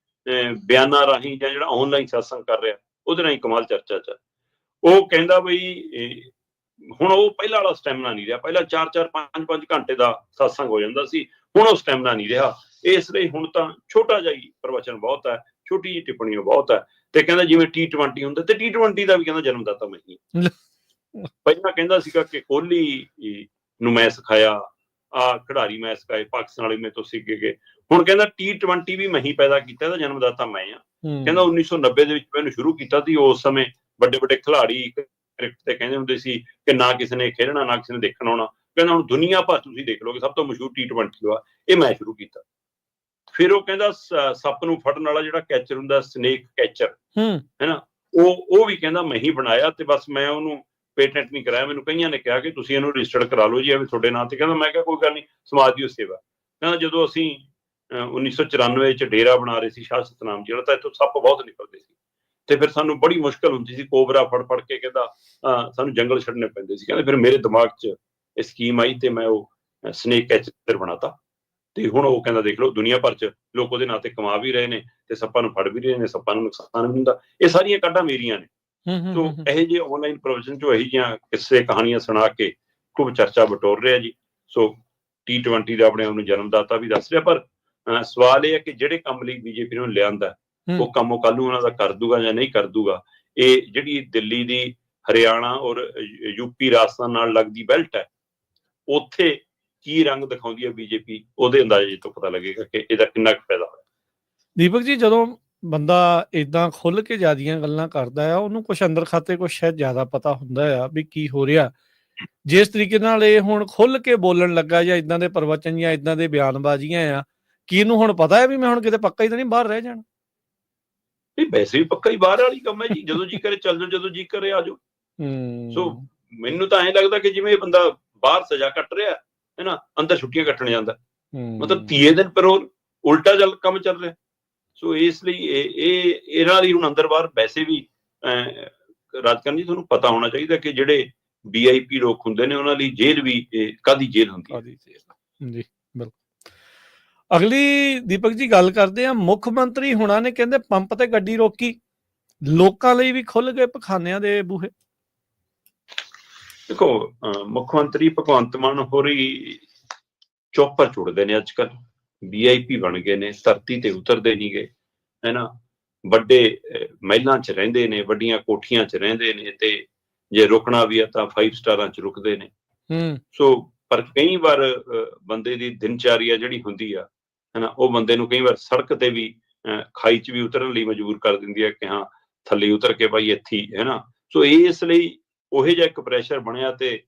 ਬਿਆਨਾਂ ਰਾਹੀਂ ਜਾਂ ਜਿਹੜਾ ਆਨਲਾਈਨ ਸਤਸੰਗ ਕਰ ਰਿਹਾ ਉਹਦੇ ਰਾਹੀਂ ਕਮਾਲ ਚਰਚਾ 'ਚ। ਉਹ ਕਹਿੰਦਾ ਬਈ ਹੁਣ ਉਹ ਪਹਿਲਾਂ ਵਾਲਾ ਸਟੈਮਨਾ ਨਹੀਂ ਰਿਹਾ, ਪਹਿਲਾਂ 4-4 5-5 ਘੰਟੇ ਦਾ ਸਤਸੰਗ ਹੋ ਜਾਂਦਾ ਸੀ, ਹੁਣ ਉਹ ਸਟੈਮਨਾ ਨਹੀਂ ਰਿਹਾ। ਇਸ ਲਈ ਹੁਣ ਤਾਂ ਛੋਟਾ ਜਿਹਾ ਹੀ ਪ੍ਰਵਚਨ ਬਹੁਤ ਹੈ, ਛੋਟੀ ਜਿਹੀ ਟਿੱਪਣੀ ਬਹੁਤ ਹੈ। ਤੇ ਕਹਿੰਦਾ ਜਿਵੇਂ T20 ਹੁੰਦਾ, ਤੇ T20 ਦਾ ਵੀ ਕਹਿੰਦਾ ਜਨਮਦਾਤਾ ਮੈਂ ਹੀ। ਪਹਿਲਾਂ ਕਹਿੰਦਾ ਸੀਗਾ ਕਿ ਕੋਹਲੀ ਨੂੰ ਮੈਂ ਸਿਖਾਇਆ, ਖਿਡਾਰੀ ਮੈਂ ਸਿਖਾਏ, ਪਾਕਿਸਤਾਨ ਵਾਲੇ ਮੇਰੇ ਤੋਂ ਸਿੱਖ ਗਏ। ਹੁਣ ਕਹਿੰਦਾ T20 ਵੀ ਮੈਂ ਹੀ ਪੈਦਾ ਕੀਤਾ, ਇਹਦਾ ਜਨਮਦਾਤਾ ਮੈਂ ਆ। ਕਹਿੰਦਾ 1990 ਦੇ ਵਿੱਚ ਮੈਨੂੰ ਸ਼ੁਰੂ ਕੀਤਾ ਸੀ, ਉਸ ਸਮੇਂ ਵੱਡੇ ਵੱਡੇ ਖਿਡਾਰੀ ਕ੍ਰਿਕਟ ਤੇ ਕਹਿੰਦੇ ਹੁੰਦੇ ਸੀ ਕਿ ਨਾ ਕਿਸੇ ਨੇ ਖੇਡਣਾ, ਨਾ ਕਿਸੇ ਨੇ ਦੇਖਣ ਆਉਣਾ। ਕਹਿੰਦਾ ਹੁਣ ਦੁਨੀਆ ਭਰ ਤੁਸੀਂ ਦੇਖ ਲਓਗੇ, ਸਭ ਤੋਂ ਮਸ਼ਹੂਰ T20 ਆ, ਇਹ ਮੈਂ ਸ਼ੁਰੂ ਕੀਤਾ। ਫਿਰ ਉਹ ਕਹਿੰਦਾ ਸੱਪ ਨੂੰ ਫੜਨ ਵਾਲਾ ਜਿਹੜਾ ਕੈਚਰ ਹੁੰਦਾ, ਸਨੇਕ ਕੈਚਰ ਹੈ ਨਾ, ਉਹ ਵੀ ਕਹਿੰਦਾ ਮੈਂ ਹੀ ਬਣਾਇਆ, ਤੇ ਬਸ ਮੈਂ ਉਹਨੂੰ ਪੇਟੈਂਟ ਨਹੀਂ ਕਰਾਇਆ। ਮੈਨੂੰ ਕਈਆਂ ਨੇ ਕਿਹਾ ਕਿ ਤੁਸੀਂ ਇਹਨੂੰ ਰਜਿਸਟਰਡ ਕਰਾ ਲਓ ਜੀ, ਐਵੇਂ ਤੁਹਾਡੇ ਨਾਂ ਤੇ। ਕਹਿੰਦਾ ਮੈਂ ਕਿਹਾ ਕੋਈ ਗੱਲ ਨਹੀਂ, ਸਮਾਜ ਦੀ ਸੇਵਾ। ਕਹਿੰਦਾ ਜਦੋਂ ਅਸੀਂ 1994 ਚ ਡੇਰਾ ਬਣਾ ਰਹੇ ਸੀ ਸ਼ਾਹ ਸਤਨਾਮ ਜਿਹੜਾ, ਤਾਂ ਇੱਥੋਂ ਸੱਪ ਬਹੁਤ ਨਿਕਲਦੇ ਸੀ, ਤੇ ਫਿਰ ਸਾਨੂੰ ਬੜੀ ਮੁਸ਼ਕਲ ਹੁੰਦੀ ਸੀ, ਕੋਬਰਾ ਫੜ ਕੇ ਕਹਿੰਦਾ ਸਾਨੂੰ ਜੰਗਲ ਛੱਡਣੇ ਪੈਂਦੇ ਸੀ। ਕਹਿੰਦੇ ਫਿਰ ਮੇਰੇ ਦਿਮਾਗ 'ਚ ਇਹ ਸਕੀਮ ਆਈ ਤੇ ਮੈਂ ਉਹ ਸਨੇਕ ਕੈਚਰ ਬਣਾਤਾ। ਤੇ ਹੁਣ ਉਹ ਕਹਿੰਦਾ ਦੇਖ ਲਓ ਦੁਨੀਆ ਭਰ 'ਚ ਲੋਕ ਉਹਦੇ ਨਾਂ ਤੇ ਕਮਾ ਵੀ ਰਹੇ ਨੇ, ਤੇ ਸੱਪਾਂ ਨੂੰ ਫੜ ਵੀ ਰਹੇ ਨੇ, ਸੱਪਾਂ ਨੂੰ ਨੁਕਸਾਨ ਵੀ ਹੁੰਦਾ। ਇਹ ਸਾਰੀਆਂ ਕਾਢਾਂ ਮੇਰੀਆਂ ਨੇ। ਸੋ ਇਹੋ ਜਿਹੇ ਆਨਲਾਈਨ ਪ੍ਰੋਵੀਜ਼ਨ 'ਚੋਂ ਇਹੋ ਜਿਹੀਆਂ ਕਿੱਸੇ ਕਹਾਣੀਆਂ ਸੁਣਾ ਕੇ ਖੂਬ ਚਰਚਾ ਬਟੋਰ ਰਿਹਾ ਜੀ। ਸੋ T20 ਦਾ ਆਪਣੇ ਆਪ ਨੂੰ ਜਨਮਦਾਤਾ ਵੀ ਦੱਸ ਰਿਹਾ, ਪਰ ਸਵਾਲ ਇਹ ਹੈ ਕਿ ਜਿਹੜੇ ਕੰਮ ਲਈ ਬੀਜੇਪੀ ਨੂੰ ਲਿਆਂਦਾ ਉਹ ਕੰਮ ਉਹ ਕੱਲ ਨੂੰ ਉਹਨਾਂ ਦਾ ਕਰ ਦੂਗਾ ਜਾਂ ਨਹੀਂ ਕਰ ਦੂਗਾ। ਇਹ ਜਿਹੜੀ ਦਿੱਲੀ ਦੀ ਹਰਿਆਣਾ ਔਰ ਯੂਪੀ ਰਾਜਸਥਾਨ ਨਾਲ ਲੱਗਦੀ ਬੈਲਟ ਹੈ, ਉੱਥੇ ਕੀ ਰੰਗ ਦਿਖਾਉਂਦੀ ਹੈ ਬੀਜੇਪੀ, ਉਹਦੇ ਅੰਦਾਜ਼ੇ ਤੋਂ ਪਤਾ ਲੱਗੇਗਾ ਕਿ ਇਹਦਾ ਕਿੰਨਾ ਕੁ ਫਾਇਦਾ ਹੋਇਆ। ਦੀਪਕ ਜੀ, ਜਦੋਂ ਬੰਦਾ ਏਦਾਂ ਖੁੱਲ ਕੇ ਜ਼ਿਆਦੀਆਂ ਗੱਲਾਂ ਕਰਦਾ ਆ, ਉਹਨੂੰ ਕੁਛ ਅੰਦਰ ਖਾਤੇ ਕੁਛ ਸ਼ਾਇਦ ਜ਼ਿਆਦਾ ਪਤਾ ਹੁੰਦਾ ਆ ਵੀ ਕੀ ਹੋ ਰਿਹਾ। ਜਿਸ ਤਰੀਕੇ ਨਾਲ ਇਹ ਹੁਣ ਖੁੱਲ ਕੇ ਬੋਲਣ ਲੱਗਾ, ਜਾਂ ਇਦਾਂ ਦੇ ਪ੍ਰਵਚਨ ਜਾਂ ਇਦਾਂ ਦੇ ਬਿਆਨਬਾਜ਼ੀਆਂ ਆ, ਕੀ ਇਹਨੂੰ ਹੁਣ ਪਤਾ ਹੈ ਵੀ ਮੈਂ ਹੁਣ ਕਿਤੇ ਪੱਕਾ ਹੀ ਤਾਂ ਨਹੀਂ ਬਾਹਰ ਰਹਿ ਜਾਣਾ? ਵੈਸੇ ਵੀ ਪੱਕਾ ਹੀ ਬਾਹਰ ਵਾਲੀ ਕੰਮ ਹੈ ਜੀ, ਜਦੋਂ ਜੀ ਕਰੇ ਚੱਲ ਜਾਓ, ਜਦੋਂ ਜੀ ਕਰੇ ਆ ਜਾਓ। ਸੋ ਮੈਨੂੰ ਤਾਂ ਐਂ ਲੱਗਦਾ ਕਿ ਜਿਵੇਂ ਇਹ ਬੰਦਾ ਬਾਹਰ ਸਜ਼ਾ ਕੱਟ ਰਿਹਾ ਹੈ ਨਾ, ਅੰਦਰ ਛੁੱਟੀਆਂ ਕੱਟਣ ਜਾਂਦਾ, ਮਤਲਬ 30 ਦਿਨ ਪੈਰੋਲ, ਉਲਟਾ ਕੰਮ ਚੱਲ ਰਿਹਾ। ਸੋ ਇਸ ਲਈ ਇਹ ਇਹਨਾਂ ਲਈ ਹੁਣ ਅੰਦਰ ਬਾਹਰ ਵੈਸੇ ਵੀ ਰਾਜਕਰਨ ਜੀ ਤੁਹਾਨੂੰ ਪਤਾ ਹੋਣਾ ਚਾਹੀਦਾ ਕਿ ਜਿਹੜੇ VIP ਲੋਕ ਹੁੰਦੇ ਨੇ ਉਹਨਾਂ ਲਈ ਜੇਲ੍ਹ ਵੀ ਕਾਹਦੀ ਜੇਲ੍ਹ ਹੁੰਦੀ ਹੈ ਜੀ। ਬਿਲਕੁਲ। ਅਗਲੀ ਦੀਪਕ ਜੀ ਗੱਲ ਕਰਦੇ ਆ, ਮੁੱਖ ਮੰਤਰੀ ਹੁਣਾਂ ਨੇ ਕਹਿੰਦੇ ਪੰਪ ਤੇ ਗੱਡੀ ਰੋਕੀ, ਲੋਕਾਂ ਲਈ ਵੀ ਖੁੱਲ ਗਏ ਪਖਾਨਿਆਂ ਦੇ ਬੂਹੇ। ਦੇਖੋ ਮੁੱਖ ਮੰਤਰੀ ਭਗਵੰਤ ਮਾਨ ਹੋਰੀ ਚੌਪਰ ਚੁੜਦੇ ਨੇ ਅੱਜ ਕੱਲ, VIP ਬਣ ਗਏ ਨੇ, ਧਰਤੀ ਤੇ ਉਤਰਦੇ ਨਹੀਂ ਗਏ ਹੈ ਨਾ, ਵੱਡੇ ਮਹਿਲਾਂ 'ਚ ਰਹਿੰਦੇ ਨੇ, ਵੱਡੀਆਂ ਕੋਠੀਆਂ 'ਚ ਰਹਿੰਦੇ ਨੇ, ਤੇ ਜੇ ਰੁਕਣਾ ਵੀ ਆ ਤਾਂ 5 ਸਟਾਰਾਂ 'ਚ ਰੁਕਦੇ ਨੇ। ਸੋ ਪਰ ਕਈ ਵਾਰ ਬੰਦੇ ਦੀ ਦਿਨਚਾਰੀਆ ਜਿਹੜੀ ਹੁੰਦੀ ਆ ਹਨਾ, ਉਹ ਬੰਦੇ ਨੂੰ ਕਈ ਵਾਰ ਸੜਕ ਤੇ ਵੀ ਖਾਈ 'ਚ ਵੀ ਉਤਰਨ ਲਈ ਮਜਬੂਰ ਕਰ ਦਿੰਦੀ ਹੈ ਕਿ ਹਾਂ ਥੱਲੇ ਉਤਰ ਕੇ ਭਾਈ ਇੱਥੇ ਹੀ ਹੈ ਨਾ। ਸੋ ਇਸ ਲਈ ਉਹੋ ਜਿਹਾ ਇੱਕ ਪ੍ਰੈਸ਼ਰ ਬਣਿਆ ਤੇ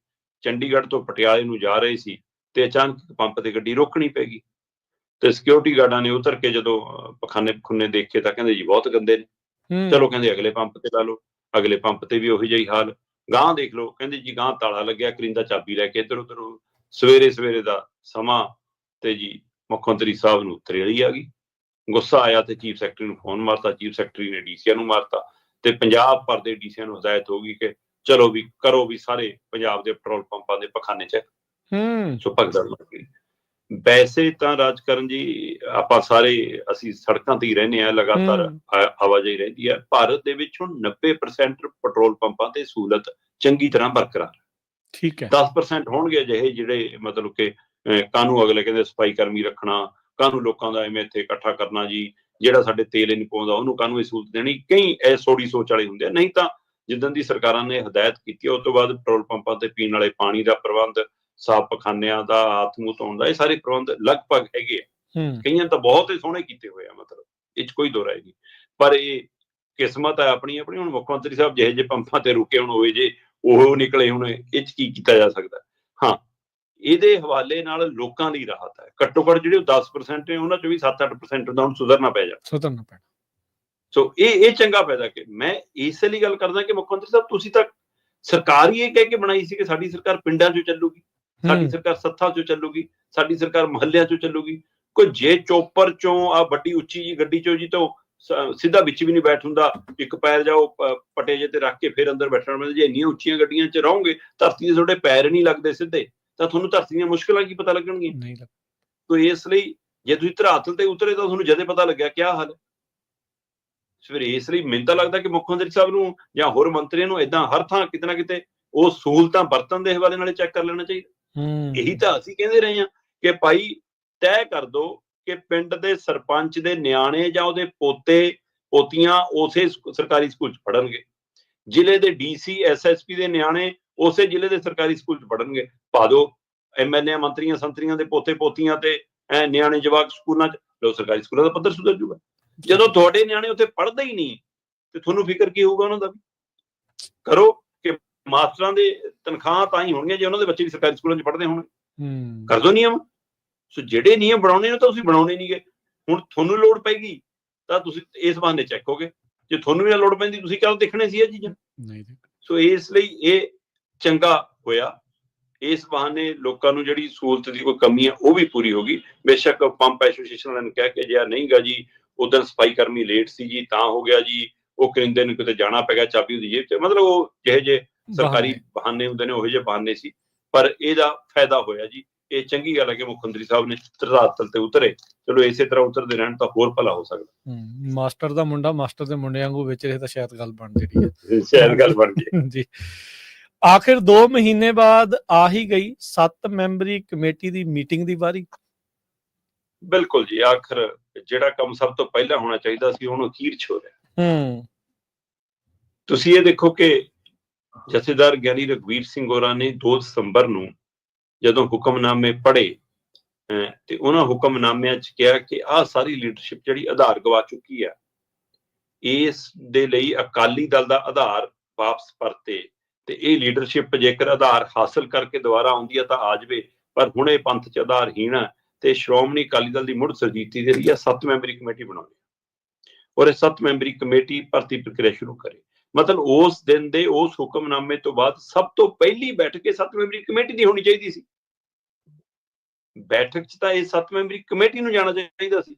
ਚੰਡੀਗੜ੍ਹ ਤੋਂ ਪਟਿਆਲੇ ਨੂੰ ਜਾ ਰਹੇ ਸੀ ਤੇ ਅਚਾਨਕ ਪੰਪ ਤੇ ਗੱਡੀ ਰੋਕਣੀ ਪੈ ਗਈ ਤੇ ਸਿਕਿਉਰਿਟੀ ਗਾਰਡਾਂ ਨੇ ਉਤਰ ਕੇ ਜਦੋਂ ਪਖਾਨੇ ਪਖੂਨੇ ਦੇਖੇ ਤਾਂ ਕਹਿੰਦੇ ਜੀ ਬਹੁਤ ਗੰਦੇ ਨੇ। ਚਲੋ ਕਹਿੰਦੇ ਅਗਲੇ ਪੰਪ ਤੇ ਲਾ ਲਓ। ਅਗਲੇ ਪੰਪ ਤੇ ਵੀ ਉਹੀ ਜਿਹੀ ਹਾਲ। ਗਾਂਹ ਦੇਖ ਲਓ, ਕਹਿੰਦੇ ਜੀ ਗਾਂਹ ਤਾਲਾ ਲੱਗਿਆ, ਕਰਿੰਦਾ ਚਾਬੀ ਲੈ ਕੇ ਇੱਧਰ ਉੱਧਰ ਸਵੇਰੇ ਸਵੇਰੇ ਦਾ ਸਮਾਂ ਤੇ ਜੀ ਮੁੱਖ ਮੰਤਰੀ ਸਾਹਿਬ ਨੂੰ ਤਰੇਲੀ ਆ ਗਈ। ਗੁੱਸਾ ਆਇਆ ਤੇ ਚੀਫ ਸੈਕਟਰੀ ਨੂੰ ਫੋਨ ਮਾਰਤਾ, ਚੀਫ ਸੈਕਟਰੀ ਨੇ ਡੀਸੀਆਂ ਨੂੰ ਮਾਰਤਾ ਤੇ ਪੰਜਾਬ ਭਰ ਦੇ ਡੀਸੀਆਂ ਨੂੰ ਹਦਾਇਤ ਹੋ ਗਈ ਕਿ ਚਲੋ ਵੀ ਕਰੋ ਵੀ ਸਾਰੇ ਪੰਜਾਬ ਦੇ ਪੈਟਰੋਲ ਪੰਪਾਂ ਦੇ ਪਖਾਨੇ ਚੈੱਕ। ਸੋ ਭਗਦੜ ਮਚ ਗਈ। ਵੈਸੇ ਤਾਂ ਰਾਜਕਰਨ ਜੀ ਆਪਾਂ ਸਾਰੇ ਅਸੀਂ ਸੜਕਾਂ ਤੇ ਹੀ ਰਹਿੰਦੇ ਹਾਂ, ਲਗਾਤਾਰ ਆਵਾਜਾਈ ਰਹਿੰਦੀ ਹੈ। ਭਾਰਤ ਦੇ ਵਿੱਚ ਹੁਣ 90% ਪੈਟਰੋਲ ਪੰਪਾਂ ਤੇ ਸਹੂਲਤ ਚੰਗੀ ਤਰ੍ਹਾਂ ਬਰਕਰਾਰ। ਠੀਕ ਹੈ। 10% ਹੋਣਗੇ ਅਜਿਹੇ ਜਿਹੜੇ ਮਤਲਬ ਕਿ ਕਾਹਨੂੰ ਅਗਲੇ ਕਹਿੰਦੇ ਸਫਾਈ ਕਰਮੀ ਰੱਖਣਾ, ਕਾਹਨੂੰ ਲੋਕਾਂ ਦਾ ਐਵੇਂ ਇੱਥੇ ਇਕੱਠਾ ਕਰਨਾ ਜੀ, ਜਿਹੜਾ ਸਾਡੇ ਤੇਲ ਨਹੀਂ ਪਾਉਂਦਾ ਉਹਨੂੰ ਕਾਹਨੂੰ ਇਹ ਸਹੂਲਤ ਦੇਣੀ। ਕਈ ਇਹ ਸੋੜੀ ਸੋਚ ਵਾਲੇ ਹੁੰਦੇ ਆ। ਨਹੀਂ ਤਾਂ ਜਿੱਦਾਂ ਦੀ ਸਰਕਾਰਾਂ ਨੇ ਹਦਾਇਤ ਕੀਤੀ ਉਸ ਤੋਂ ਬਾਅਦ ਪੈਟਰੋਲ ਪੰਪਾਂ ਤੇ ਪੀਣ ਵਾਲੇ ਪਾਣੀ ਦਾ ਪ੍ਰਬੰਧ, ਸਾਫ਼ ਪਖਾਨਿਆਂ ਦਾ, ਹੱਥ ਮੂੰਹ ਧੋਣ ਦਾ, ਇਹ ਸਾਰੇ ਪ੍ਰਬੰਧ ਲਗਭਗ ਹੈਗੇ ਆ। ਕਈਆਂ ਤਾਂ ਬਹੁਤ ਹੀ ਸੋਹਣੇ ਕੀਤੇ ਹੋਏ ਆ, ਮਤਲਬ ਇਹ 'ਚ ਕੋਈ ਦੋ ਰਾਏ ਨਹੀਂ। ਪਰ ਇਹ ਕਿਸਮਤ ਹੈ ਆਪਣੀ ਆਪਣੀ। ਹੁਣ ਮੁੱਖ ਮੰਤਰੀ ਸਾਹਿਬ ਜਿਹੇ ਜਿਹੇ ਪੰਪਾਂ ਤੇ ਰੁਕੇ ਹੁਣ ਹੋਏ ਜੇ ਉਹ ਨਿਕਲੇ, ਹੁਣ ਇਹ 'ਚ ਕੀ ਕੀਤਾ ਜਾ ਸਕਦਾ। ਹਾਂ, ਇਹਦੇ ਹਵਾਲੇ ਨਾਲ ਲੋਕਾਂ ਦੀ ਰਾਹਤ ਹੈ। ਘੱਟੋ ਘੱਟ ਜਿਹੜੇ 10% ਨੇ ਉਹਨਾਂ 'ਚ ਵੀ 7-8% ਦਾ ਹੁਣ ਸੁਧਰਨਾ ਪੈ ਸੁਧਰਨਾ ਪੈਣਾ। ਸੋ ਇਹ ਚੰਗਾ ਪੈਦਾ ਕਿ ਮੈਂ ਇਸ ਲਈ ਗੱਲ ਕਰਦਾ ਕਿ ਮੁੱਖ ਮੰਤਰੀ ਸਾਹਿਬ ਤੁਸੀਂ ਤਾਂ ਸਰਕਾਰ ਹੀ ਇਹ ਕਹਿ ਕੇ ਬਣਾਈ ਸੀ ਕਿ ਸਾਡੀ ਸਰਕਾਰ ਪਿੰਡਾਂ 'ਚੋਂ ਚੱਲੂਗੀ, ਸਾਡੀ ਸਰਕਾਰ ਸੱਥਾਂ 'ਚੋਂ ਚੱਲੂਗੀ, ਸਾਡੀ ਸਰਕਾਰ ਮੁਹੱਲਿਆਂ 'ਚੋਂ ਚੱਲੂਗੀ। ਕੋਈ ਜੇ ਚੋਪਰ 'ਚੋਂ ਆ ਵੱਡੀ ਉੱਚੀ ਜੀ ਗੱਡੀ 'ਚੋਂ ਜੀ ਤੋਂ ਸਿੱਧਾ ਵਿੱਚ ਵੀ ਨਹੀਂ ਬੈਠ ਹੁੰਦਾ, ਇੱਕ ਪੈਰ ਜਾਓ ਪਟੇ ਜੇ ਤੇ ਰੱਖ ਕੇ ਫਿਰ ਅੰਦਰ ਬੈਠਣਾ ਪੈਂਦਾ। ਜੇ ਇੰਨੀਆਂ ਉੱਚੀਆਂ ਗੱਡੀਆਂ 'ਚ ਰਹੋਗੇ, ਧਰਤੀ ਦੇ ਤੁਹਾਡੇ ਪੈਰ ਨਹੀਂ ਲੱਗਦੇ ਸਿੱਧੇ, ਤਾਂ ਤੁਹਾਨੂੰ ਧਰਤੀ ਦੀਆਂ ਮੁਸ਼ਕਲਾਂ ਕੀ ਪਤਾ ਲੱਗਣਗੀਆਂ। ਤੋ ਇਸ ਲਈ ਜੇ ਤੁਸੀਂ ਧਰਾਤਲ ਤੇ ਉਤਰੇ ਤਾਂ ਤੁਹਾਨੂੰ ਜਦੇ ਪਤਾ ਲੱਗਿਆ ਕਿਆ ਹਾਲ ਹੈ। ਫਿਰ ਇਸ ਲਈ ਮੈਨੂੰ ਤਾਂ ਲੱਗਦਾ ਕਿ ਮੁੱਖ ਮੰਤਰੀ ਸਾਹਿਬ ਨੂੰ ਜਾਂ ਹੋਰ ਮੰਤਰੀਆਂ ਨੂੰ ਏਦਾਂ ਹਰ ਥਾਂ ਕਿਤੇ ਨਾ ਕਿਤੇ ਉਹ ਸਹੂਲਤਾਂ ਵਰਤਣ ਦੇ ਹਵਾਲੇ ਨਾਲ ਚੈੱਕ ਕਰ ਲੈਣਾ ਚਾਹੀਦਾ। ਇਹੀ ਤਾਂ ਅਸੀਂ ਕਹਿੰਦੇ ਰਹੇ ਹਾਂ ਕਿ ਭਾਈ ਤੈਅ ਕਰ ਦੋ ਕਿ ਪਿੰਡ ਦੇ ਸਰਪੰਚ ਦੇ ਨਿਆਣੇ ਜਾਂ ਉਹਦੇ ਪੋਤੇ ਪੋਤੀਆਂ ਉਸੇ ਸਰਕਾਰੀ ਸਕੂਲ 'ਚ ਪੜ੍ਹਨਗੇ, ਜ਼ਿਲ੍ਹੇ ਦੇ ਡੀਸੀ ਐਸਐਸਪੀ ਦੇ ਨਿਆਣੇ ਉਸੇ ਜ਼ਿਲ੍ਹੇ ਦੇ ਸਰਕਾਰੀ ਸਕੂਲ 'ਚ ਪੜ੍ਹਨਗੇ। ਪਾ ਦਿਓ ਐਮਐਲਏ ਮੰਤਰੀਆਂ ਸੰਤਰੀਆਂ ਦੇ ਪੋਤੇ ਪੋਤੀਆਂ ਤੇ ਨਿਆਣੇ ਜਵਾਕ ਸਕੂਲਾਂ 'ਚ, ਲੋ ਸਰਕਾਰੀ ਸਕੂਲਾਂ ਦਾ ਪੱਧਰ ਸੁਧਰ ਜੂਗਾ। ਜਦੋਂ ਤੁਹਾਡੇ ਨਿਆਣੇ ਉੱਥੇ ਪੜ੍ਹਦੇ ਹੀ ਨਹੀਂ ਤੇ ਤੁਹਾਨੂੰ ਫਿਕਰ ਕੀ ਹੋਊਗਾ ਉਹਨਾਂ ਦਾ। ਵੀ ਕਰੋ ਕਿ ਮਾਸਟਰਾਂ ਦੇ ਤਨਖਾਹਾਂ ਤਾਂ ਹੀ ਹੋਣਗੀਆਂ ਜੇ ਉਹਨਾਂ ਦੇ ਬੱਚੇ ਵੀ ਸਰਕਾਰੀ ਸਕੂਲਾਂ 'ਚ ਪੜ੍ਹਦੇ ਹੋਣਗੇ। ਕਰ ਦਿਓ ਨਿਯਮ। ਸੋ ਜਿਹੜੇ ਨਿਯਮ ਬਣਾਉਣੇ ਨੇ ਤਾਂ ਤੁਸੀਂ ਬਣਾਉਣੇ ਨਹੀਂ ਗਏ। ਹੁਣ ਤੁਹਾਨੂੰ ਲੋੜ ਪੈਗੀ ਤਾਂ ਤੁਸੀਂ ਇਸ ਬਹਾਨੇ ਚੈੱਕ ਹੋਗੇ, ਜੇ ਤੁਹਾਨੂੰ ਵੀ ਲੋੜ ਪੈਂਦੀ ਤੁਸੀਂ ਕਦੋਂ ਦੇਖਣੇ ਸੀ ਇਹ ਚੀਜ਼ਾਂ। ਸੋ ਇਸ ਲਈ ਇਹ ਚੰਗਾ ਹੋਇਆ। ਇਸ ਬਹਾਨੇ ਲੋਕਾਂ ਨੂੰ ਜਿਹੜੀ ਸਹੂਲਤ ਦੀ ਕੋਈ ਕਮੀ ਹੈ ਉਹ ਵੀ ਪੂਰੀ ਹੋ ਗਈ। ਬੇਸ਼ੱਕ ਪੰਪ ਐਸੋਸੀਏਸ਼ਨ ਵਾਲਿਆਂ ਨੇ ਕਹਿ ਕੇ ਜਿਆ ਨਹੀਂ ਗਾ ਜੀ ਉਦੋਂ ਸਫਾਈ ਕਰਮੀ ਲੇਟ ਸੀ ਜੀ ਤਾਂ ਹੋ ਗਿਆ ਜੀ, ਉਹ ਕਰਿੰਦੇ ਨੂੰ ਕਿਤੇ ਜਾਣਾ ਪੈ ਗਿਆ, ਚਾਬੀ ਉਹਦੀ ਜੇਬ 'ਚ, ਮਤਲਬ ਉਹ ਜਿਹੇ ਜਿਹੇ ਸਰਕਾਰੀ ਬਹਾਨੇ ਹੁੰਦੇ ਨੇ ਉਹੋ ਜਿਹੇ ਬਹਾਨੇ ਸੀ। ਪਰ ਇਹਦਾ ਫਾਇਦਾ ਹੋਇਆ ਜੀ। ਇਹ ਚੰਗੀ ਗੱਲ ਹੈ ਕਿ ਮੁੱਖ ਮੰਤਰੀ ਸਾਹਿਬ ਨੇ ਧਰਾਤਲ ਤੇ ਉਤਰੇ। ਚਲੋ ਇਸੇ ਤਰ੍ਹਾਂ ਉਤਰਦੇ ਰਹਿਣ ਤਾਂ ਹੋਰ ਭਲਾ ਹੋ ਸਕਦਾ। ਮਾਸਟਰ ਦਾ ਮੁੰਡਾ ਮਾਸਟਰ ਦੇ ਮੁੰਡੇ ਵਾਂਗੂ ਵਿਚ ਰਹੇ ਤਾਂ ਸ਼ਾਇਦ ਗੱਲ ਬਣ ਜਿਹੜੀ ਹੈ, ਸ਼ਾਇਦ ਗੱਲ ਬਣ ਗਈ ਜੀ। ਆਖਿਰ 2 ਮਹੀਨੇ ਬਾਅਦ ਆ ਹੀ ਗਈ 7 ਮੈਂਬਰੀ ਕਮੇਟੀ ਦੀ ਮੀਟਿੰਗ ਦੀ ਵਾਰੀ। ਬਿਲਕੁਲ ਜੀ, ਆਖਰ ਜਿਹੜਾ ਕੰਮ ਸਭ ਤੋਂ ਪਹਿਲਾਂ ਹੋਣਾ ਚਾਹੀਦਾ ਸੀ ਉਹਨੂੰ ਅਖੀਰ 'ਚ ਹੋ ਰਿਹਾ। ਤੁਸੀਂ ਇਹ ਦੇਖੋ ਕਿ ਜਥੇਦਾਰ ਗਿਆਨੀ ਰਘਵੀਰ ਸਿੰਘ ਹੋਰਾਂ ਨੇ 2 ਦਸੰਬਰ ਨੂੰ ਜਦੋਂ ਹੁਕਮਨਾਮੇ ਪੜ੍ਹੇ ਤੇ ਉਹਨਾਂ ਹੁਕਮਨਾਮਿਆਂ 'ਚ ਕਿਹਾ ਕਿ ਆਹ ਸਾਰੀ ਲੀਡਰਸ਼ਿਪ ਜਿਹੜੀ ਆਧਾਰ ਗਵਾ ਚੁੱਕੀ ਆ, ਇਸ ਦੇ ਲਈ ਅਕਾਲੀ ਦਲ ਦਾ ਆਧਾਰ ਵਾਪਸ ਪਰਤੇ ਤੇ ਇਹ ਲੀਡਰਸ਼ਿਪ ਜੇਕਰ ਆਧਾਰ ਹਾਸਲ ਕਰਕੇ ਦੁਬਾਰਾ ਆਉਂਦੀ ਹੈ ਤਾਂ ਆ ਜਾਵੇ, ਪਰ ਹੁਣ ਇਹ ਪੰਥ 'ਚ ਆਧਾਰਹੀਣ ਹੈ ਤੇ ਸ਼੍ਰੋਮਣੀ ਅਕਾਲੀ ਦਲ ਦੀ ਮੁੜ ਸਰਜੀਤੀ ਦੇ ਲਈ 7 ਮੈਂਬਰੀ ਕਮੇਟੀ ਬਣਾਉਣੀ ਔਰ ਇਹ 7 ਮੈਂਬਰੀ ਕਮੇਟੀ ਭਰਤੀ ਪ੍ਰਕਿਰਿਆ ਸ਼ੁਰੂ ਕਰੇ। ਮਤਲਬ ਉਸ ਦਿਨ ਦੇ ਉਸ ਹੁਕਮਨਾਮੇ ਤੋਂ ਬਾਅਦ ਸਭ ਤੋਂ ਪਹਿਲੀ ਬੈਠਕ 7 ਮੈਂਬਰੀ ਕਮੇਟੀ ਦੀ ਹੋਣੀ ਚਾਹੀਦੀ ਸੀ। ਬੈਠਕ 'ਚ ਤਾਂ ਇਹ 7 ਮੈਂਬਰੀ ਕਮੇਟੀ ਨੂੰ ਜਾਣਾ ਚਾਹੀਦਾ ਸੀ।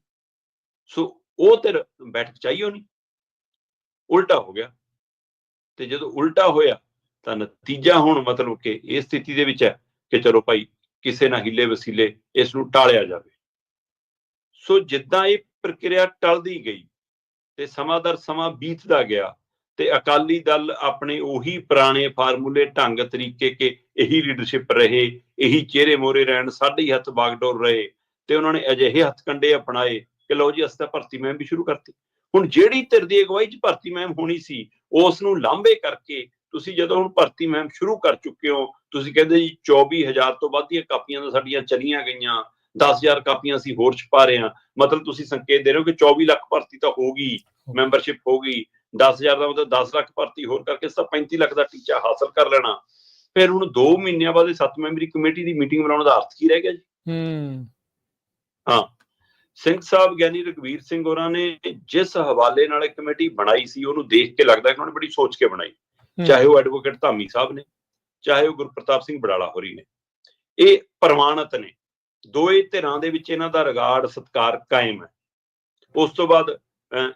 ਸੋ ਉਹ ਤੇ ਬੈਠਕ ਚਾਹੀਓ ਨਹੀਂ, ਉਲਟਾ ਹੋ ਗਿਆ। ਤੇ ਜਦੋਂ ਉਲਟਾ ਹੋਇਆ ਤਾਂ ਨਤੀਜਾ ਹੁਣ ਮਤਲਬ ਕਿ ਇਸ ਸਥਿਤੀ ਦੇ ਵਿੱਚ ਹੈ ਕਿ ਚਲੋ ਭਾਈ ਕਿਸੇ ਨਾ ਹੀਲੇ ਵਸੀਲੇ ਇਸ ਨੂੰ ਟਾਲਿਆ ਜਾਵੇ। ਸੋ ਜਿੱਦਾਂ ਇਹ ਪ੍ਰਕਿਰਿਆ ਟਲਦੀ ਗਈ ਤੇ ਸਮਾਂ ਦਰ ਸਮਾਂ ਬੀਤਦਾ ਗਿਆ ਤੇ ਅਕਾਲੀ ਦਲ ਆਪਣੇ ਉਹੀ ਪੁਰਾਣੇ ਫਾਰਮੂਲੇ ਢੰਗ ਤਰੀਕੇ ਕਿ ਇਹੀ ਲੀਡਰਸ਼ਿਪ ਰਹੇ, ਇਹੀ ਚਿਹਰੇ ਮੋਹਰੇ ਰਹਿਣ, ਸਾਡੇ ਹੀ ਹੱਥ ਬਾਗਡੋਰ ਰਹੇ ਤੇ ਉਹਨਾਂ ਨੇ ਅਜਿਹੇ ਹੱਥ ਕੰਡੇ ਅਪਣਾਏ ਕਿ ਲਓ ਜੀ ਅਸੀਂ ਤਾਂ ਭਰਤੀ ਮੁਹਿੰਮ ਵੀ ਸ਼ੁਰੂ ਕਰਤੀ। ਹੁਣ ਜਿਹੜੀ ਧਿਰ ਦੀ ਅਗਵਾਈ 'ਚ ਭਰਤੀ ਮੁਹਿੰਮ ਹੋਣੀ ਸੀ ਉਸ ਨੂੰ ਲਾਂਭੇ ਕਰਕੇ ਤੁਸੀਂ ਜਦੋਂ ਹੁਣ ਭਰਤੀ ਮੁਹਿੰਮ ਸ਼ੁਰੂ ਕਰ ਚੁੱਕੇ ਹੋ ਤੁਸੀਂ ਕਹਿੰਦੇ ਜੀ 24,000 ਤੋਂ ਵੱਧ ਦੀਆਂ ਕਾਪੀਆਂ ਤਾਂ ਸਾਡੀਆਂ ਚਲੀਆਂ ਗਈਆਂ, 10,000 ਕਾਪੀਆਂ ਅਸੀਂ ਹੋਰ ਛਪਾ ਰਹੇ ਹਾਂ। ਮਤਲਬ ਤੁਸੀਂ ਸੰਕੇਤ ਦੇ ਰਹੇ ਹੋ ਕਿ 24 ਲੱਖ ਭਰਤੀ ਤਾਂ ਹੋ ਗਈ, ਮੈਂਬਰਸ਼ਿਪ ਹੋ ਗਈ। 10,000 ਦਾ ਮਤਲਬ 10 ਲੱਖ ਭਰਤੀ ਹੋਰ ਕਰਕੇ ਤਾਂ 35 ਲੱਖ ਦਾ ਟੀਚਾ ਹਾਸਲ ਕਰ ਲੈਣਾ। ਫਿਰ ਹੁਣ 2 ਮਹੀਨਿਆਂ ਬਾਅਦ 7 ਮੈਂਬਰੀ ਕਮੇਟੀ ਦੀ ਮੀਟਿੰਗ ਬੁਲਾਉਣ ਦਾ ਅਰਥ ਕੀ ਰਹਿ ਗਿਆ ਜੀ? ਹਾਂ, ਸਿੰਘ ਸਾਹਿਬ ਗਿਆਨੀ ਰਘਵੀਰ ਸਿੰਘ ਹੋਰਾਂ ਨੇ ਜਿਸ ਹਵਾਲੇ ਨਾਲ ਇਹ ਕਮੇਟੀ ਬਣਾਈ ਸੀ, ਉਹਨੂੰ ਦੇਖ ਕੇ ਲੱਗਦਾ ਕਿ ਉਹਨਾਂ ਨੇ ਬੜੀ ਸੋਚ ਕੇ ਬਣਾਈ। ਚਾਹੇ ਉਹ ਐਡਵੋਕੇਟ ਧਾਮੀ ਸਾਹਿਬ ਨੇ, ਚਾਹੇ ਉਹ ਗੁਰਪ੍ਰਤਾਪ ਸਿੰਘ ਬੜਾਲਾ ਹੋਰੀ ਨੇ, ਇਹ ਪ੍ਰਮਾਣਿਤ ਨੇ। ਦੋਏ ਧਿਰਾਂ ਦੇ ਵਿੱਚ ਇਹਨਾਂ ਦਾ ਰਿਗਾਰਡ ਸਤਿਕਾਰ ਕਾਇਮ ਹੈ। ਉਸ ਤੋਂ ਬਾਅਦ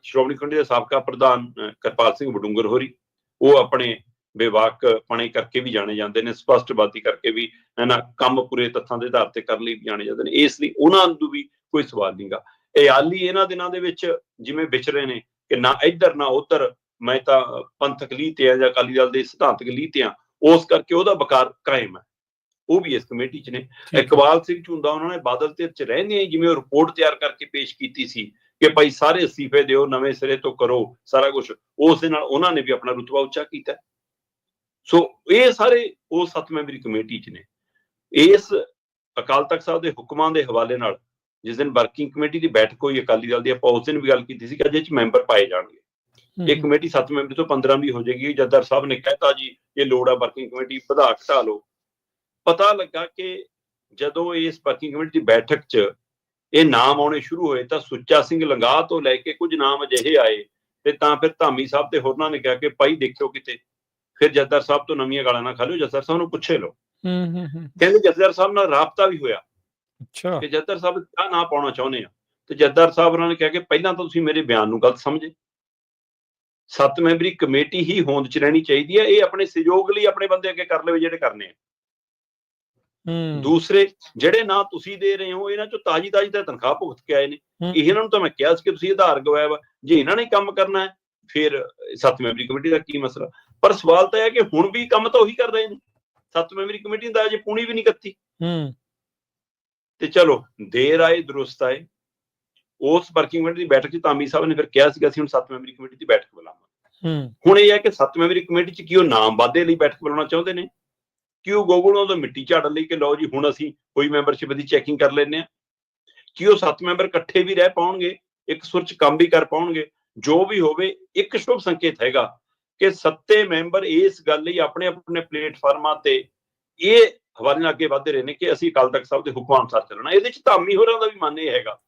ਸ਼੍ਰੋਮਣੀ ਕਮੇਟੀ ਦੇ ਸਾਬਕਾ ਪ੍ਰਧਾਨ ਕਿਰਪਾਲ ਸਿੰਘ ਵਡੂੰਗਰ ਹੋਰੀ, ਉਹ ਆਪਣੇ ਬੇਵਾਕਪਣੇ ਕਰਕੇ ਵੀ ਜਾਣੇ ਜਾਂਦੇ ਨੇ, ਸਪਸ਼ਟਵਾਦੀ ਕਰਕੇ ਵੀ, ਇਹਨਾਂ ਕੰਮ ਪੂਰੇ ਤੱਥਾਂ ਦੇ ਆਧਾਰ ਤੇ ਕਰਨ ਲਈ ਵੀ ਜਾਣੇ ਜਾਂਦੇ ਨੇ। ਇਸ ਲਈ ਉਹਨਾਂ ਨੂੰ ਵੀ ਕੋਈ ਸਵਾਲ ਨਹੀਂਗਾ। ਇਆਲੀ ਇਹਨਾਂ ਦਿਨਾਂ ਦੇ ਵਿੱਚ ਜਿਵੇਂ ਵਿਚਰੇ ਨੇ ਕਿ ਨਾ ਇੱਧਰ ਨਾ ਉੱਧਰ, ਮੈਂ ਤਾਂ ਪੰਥਕ ਲੀਹ ਤੇ ਆ ਜਾਂ ਅਕਾਲੀ ਦਲ ਦੇ ਸਿਧਾਂਤਕ ਲੀਹ ਤੇ ਆ, ਉਸ ਕਰਕੇ ਉਹਦਾ ਵਕਾਰ ਕਾਇਮ ਹੈ। ਉਹ ਵੀ ਇਸ ਕਮੇਟੀ 'ਚ ਨੇ। ਇਕਬਾਲ ਸਿੰਘ ਝੁੰਦਾ ਉਹਨਾਂ ਨੇ ਬਾਦਲ ਧਿਰ 'ਚ ਰਹਿੰਦੇ ਜਿਵੇਂ ਉਹ ਰਿਪੋਰਟ ਤਿਆਰ ਕਰਕੇ ਪੇਸ਼ ਕੀਤੀ ਸੀ ਕਿ ਭਾਈ ਸਾਰੇ ਅਸਤੀਫੇ ਦਿਓ, ਨਵੇਂ ਸਿਰੇ ਤੋਂ ਕਰੋ ਸਾਰਾ ਕੁਝ, ਉਸ ਦੇ ਨਾਲ ਉਹਨਾਂ ਨੇ ਵੀ ਆਪਣਾ ਰੁਤਬਾ ਉੱਚਾ ਕੀਤਾ। ਸੋ ਇਹ ਸਾਰੇ ਉਹ 7 ਮੈਂਬਰੀ ਕਮੇਟੀ 'ਚ ਨੇ। ਇਸ ਅਕਾਲ ਤਖਤ ਸਾਹਿਬ ਦੇ ਹੁਕਮਾਂ ਦੇ ਹਵਾਲੇ ਨਾਲ ਜਿਸ ਦਿਨ ਵਰਕਿੰਗ ਕਮੇਟੀ ਦੀ ਬੈਠਕ ਹੋਈ ਅਕਾਲੀ ਦਲ ਦੀ, ਆਪਾਂ ਉਸ ਦਿਨ ਵੀ ਗੱਲ ਕੀਤੀ ਸੀ ਕਿ ਅਜੇ 'ਚ ਮੈਂਬਰ ਪਾਏ ਜਾਣਗੇ। ਇਹ ਕਮੇਟੀ 7 ਮੈਂਬਰ ਤੋਂ 15 ਵੀ ਹੋ ਜਾਏਗੀ। ਜੱਦਰ ਸਾਹਿਬ ਨੇ ਕਹਿਤਾ ਜੀ ਇਹ ਲੋੜ ਆ ਵਰਕਿੰਗ ਕਮੇਟੀ ਵਧਾ ਘਟਾ ਲਓ। ਪਤਾ ਲੱਗਾ ਕਿ ਜਦੋਂ ਇਸ ਵਰਕਿੰਗ ਕਮੇਟੀ ਦੀ ਬੈਠਕ 'ਚ ਇਹ ਨਾਮ ਆਉਣੇ ਸ਼ੁਰੂ ਹੋਏ ਤਾਂ ਸੁੱਚਾ ਸਿੰਘ ਲੰਗਾਹ ਤੋਂ ਲੈ ਕੇ ਕੁਝ ਨਾਮ ਅਜਿਹੇ ਆਏ ਤੇ ਤਾਂ ਫਿਰ ਧਾਮੀ ਸਾਹਿਬ ਤੇ ਹੋਰਨਾਂ ਨੇ ਕਿਹਾ ਕਿ ਭਾਈ ਦੇਖਿਓ ਕਿਤੇ ਫਿਰ ਜੱਦਰ ਸਾਹਿਬ ਤੋਂ ਨਵੀਆਂ ਗਾਲਾਂ ਨਾ ਖਾ ਲਿਓ, ਜੱਦਰ ਸਾਹਿਬ ਨੂੰ ਪੁੱਛੇ ਲਓ। ਕਹਿੰਦੇ ਜੱਦਰ ਸਾਹਿਬ ਨਾਲ ਰਾਬਤਾ ਵੀ ਹੋਇਆ ਕਿ ਜੱਦਰ ਸਾਹਿਬ ਕਿਆ ਨਾਂ ਪਾਉਣਾ ਚਾਹੁੰਦੇ ਆ, ਤੇ ਜੱਦਰ ਸਾਹਿਬ ਉਹਨਾਂ ਨੇ ਕਿਹਾ ਕਿ ਪਹਿਲਾਂ ਤਾਂ ਤੁਸੀਂ ਮੇਰੇ ਬਿਆਨ ਨੂੰ ਗਲਤ ਸਮਝੇ। 7 ਮੈਂਬਰੀ ਕਮੇਟੀ ਹੀ ਹੋਂਦ 'ਚ ਰਹਿਣੀ ਚਾਹੀਦੀ ਹੈ। ਇਹ ਆਪਣੇ ਸਹਿਯੋਗ ਲਈ ਆਪਣੇ ਬੰਦੇ ਅੱਗੇ ਕਰ ਲਵੇ ਜਿਹੜੇ ਕਰਨੇ ਆ। ਦੂਸਰੇ ਜਿਹੜੇ ਨਾਂ ਤੁਸੀਂ ਦੇ ਰਹੇ ਹੋ, ਇਹਨਾਂ 'ਚੋਂ ਤਾਜ਼ੀ ਤਾਂ ਤਨਖਾਹ ਭੁਗਤ ਕੇ ਆਏ ਨੇ। ਇਹਨਾਂ ਨੂੰ ਤਾਂ ਮੈਂ ਕਿਹਾ ਸੀ ਕਿ ਤੁਸੀਂ ਆਧਾਰ ਗਵਾਇਆ ਵਾ, ਜੇ ਇਹਨਾਂ ਨੇ ਕੰਮ ਕਰਨਾ ਹੈ ਫਿਰ 7 ਮੈਂਬਰੀ ਕਮੇਟੀ ਦਾ ਕੀ ਮਸਲਾ। ਪਰ ਸਵਾਲ ਤਾਂ ਇਹ ਹੈ ਕਿ ਹੁਣ ਵੀ ਕੰਮ ਤਾਂ ਉਹੀ ਕਰ ਰਹੇ ਨੇ। 7 ਮੈਂਬਰੀ ਕਮੇਟੀ ਦਾ ਅਜੇ ਪੂਣੀ ਵੀ ਨਹੀਂ ਕੱਤੀ। ਤੇ ਚਲੋ ਦੇਰ ਆਏ ਦਰੁਸਤ ਆਏ। ਉਸ ਵਰਕਿੰਗ ਕਮੇਟੀ ਦੀ ਬੈਠਕ 'ਚ ਧਾਮੀ ਸਾਹਿਬ ਨੇ ਫਿਰ ਕਿਹਾ ਸੀਗਾ ਅਸੀਂ ਹੁਣ 7 ਮੈਂਬਰੀ ਕਮੇਟੀ ਦੀ ਬੈਠਕ ਬੁਲਾਵਾਂਗੇ। ਹੁਣ ਇਹ ਹੈ ਕਿ 7 ਮੈਂਬਰੀ ਕਮੇਟੀ 'ਚ ਕੀ ਉਹ ਨਾਮ ਵਾਧੇ ਲਈ ਬੈਠਕ ਬੁਲਾਉਣਾ ਚਾਹੁੰਦੇ ਨੇ, ਕਿ ਉਹ ਗੋਗਲੋਂ ਤੋਂ ਮਿੱਟੀ ਝਾੜਨ ਲਈ ਕਿ ਲਓ ਜੀ ਹੁਣ ਅਸੀਂ ਕੋਈ ਮੈਂਬਰਸ਼ਿਪ ਦੀ ਚੈਕਿੰਗ ਕਰ ਲੈਂਦੇ ਹਾਂ, ਕਿ ਉਹ 7 ਮੈਂਬਰ ਇਕੱਠੇ ਵੀ ਰਹਿ ਪਾਉਣਗੇ, ਇੱਕ ਸੁਰ 'ਚ ਕੰਮ ਵੀ ਕਰ ਪਾਉਣਗੇ। ਜੋ ਵੀ ਹੋਵੇ, ਇੱਕ ਸ਼ੁਭ ਸੰਕੇਤ ਹੈਗਾ ਕਿ 7 ਮੈਂਬਰ ਇਸ ਗੱਲ ਲਈ ਆਪਣੇ ਆਪਣੇ ਪਲੇਟਫਾਰਮਾਂ ਤੇ ਇਹ ਹਵਾਲੇ ਨਾਲ ਅੱਗੇ ਵਧਦੇ ਰਹੇ ਨੇ ਕਿ ਅਸੀਂ ਅਕਾਲ ਤਖਤ ਸਾਹਿਬ ਦੇ ਹੁਕਮਾਂ ਅਨੁਸਾਰ ਚੱਲਣਾ। ਇਹਦੇ 'ਚ ਧਾਮੀ ਹੋਰਾਂ ਦਾ ਵੀ ਮਨ ਇਹ ਹੈਗਾ,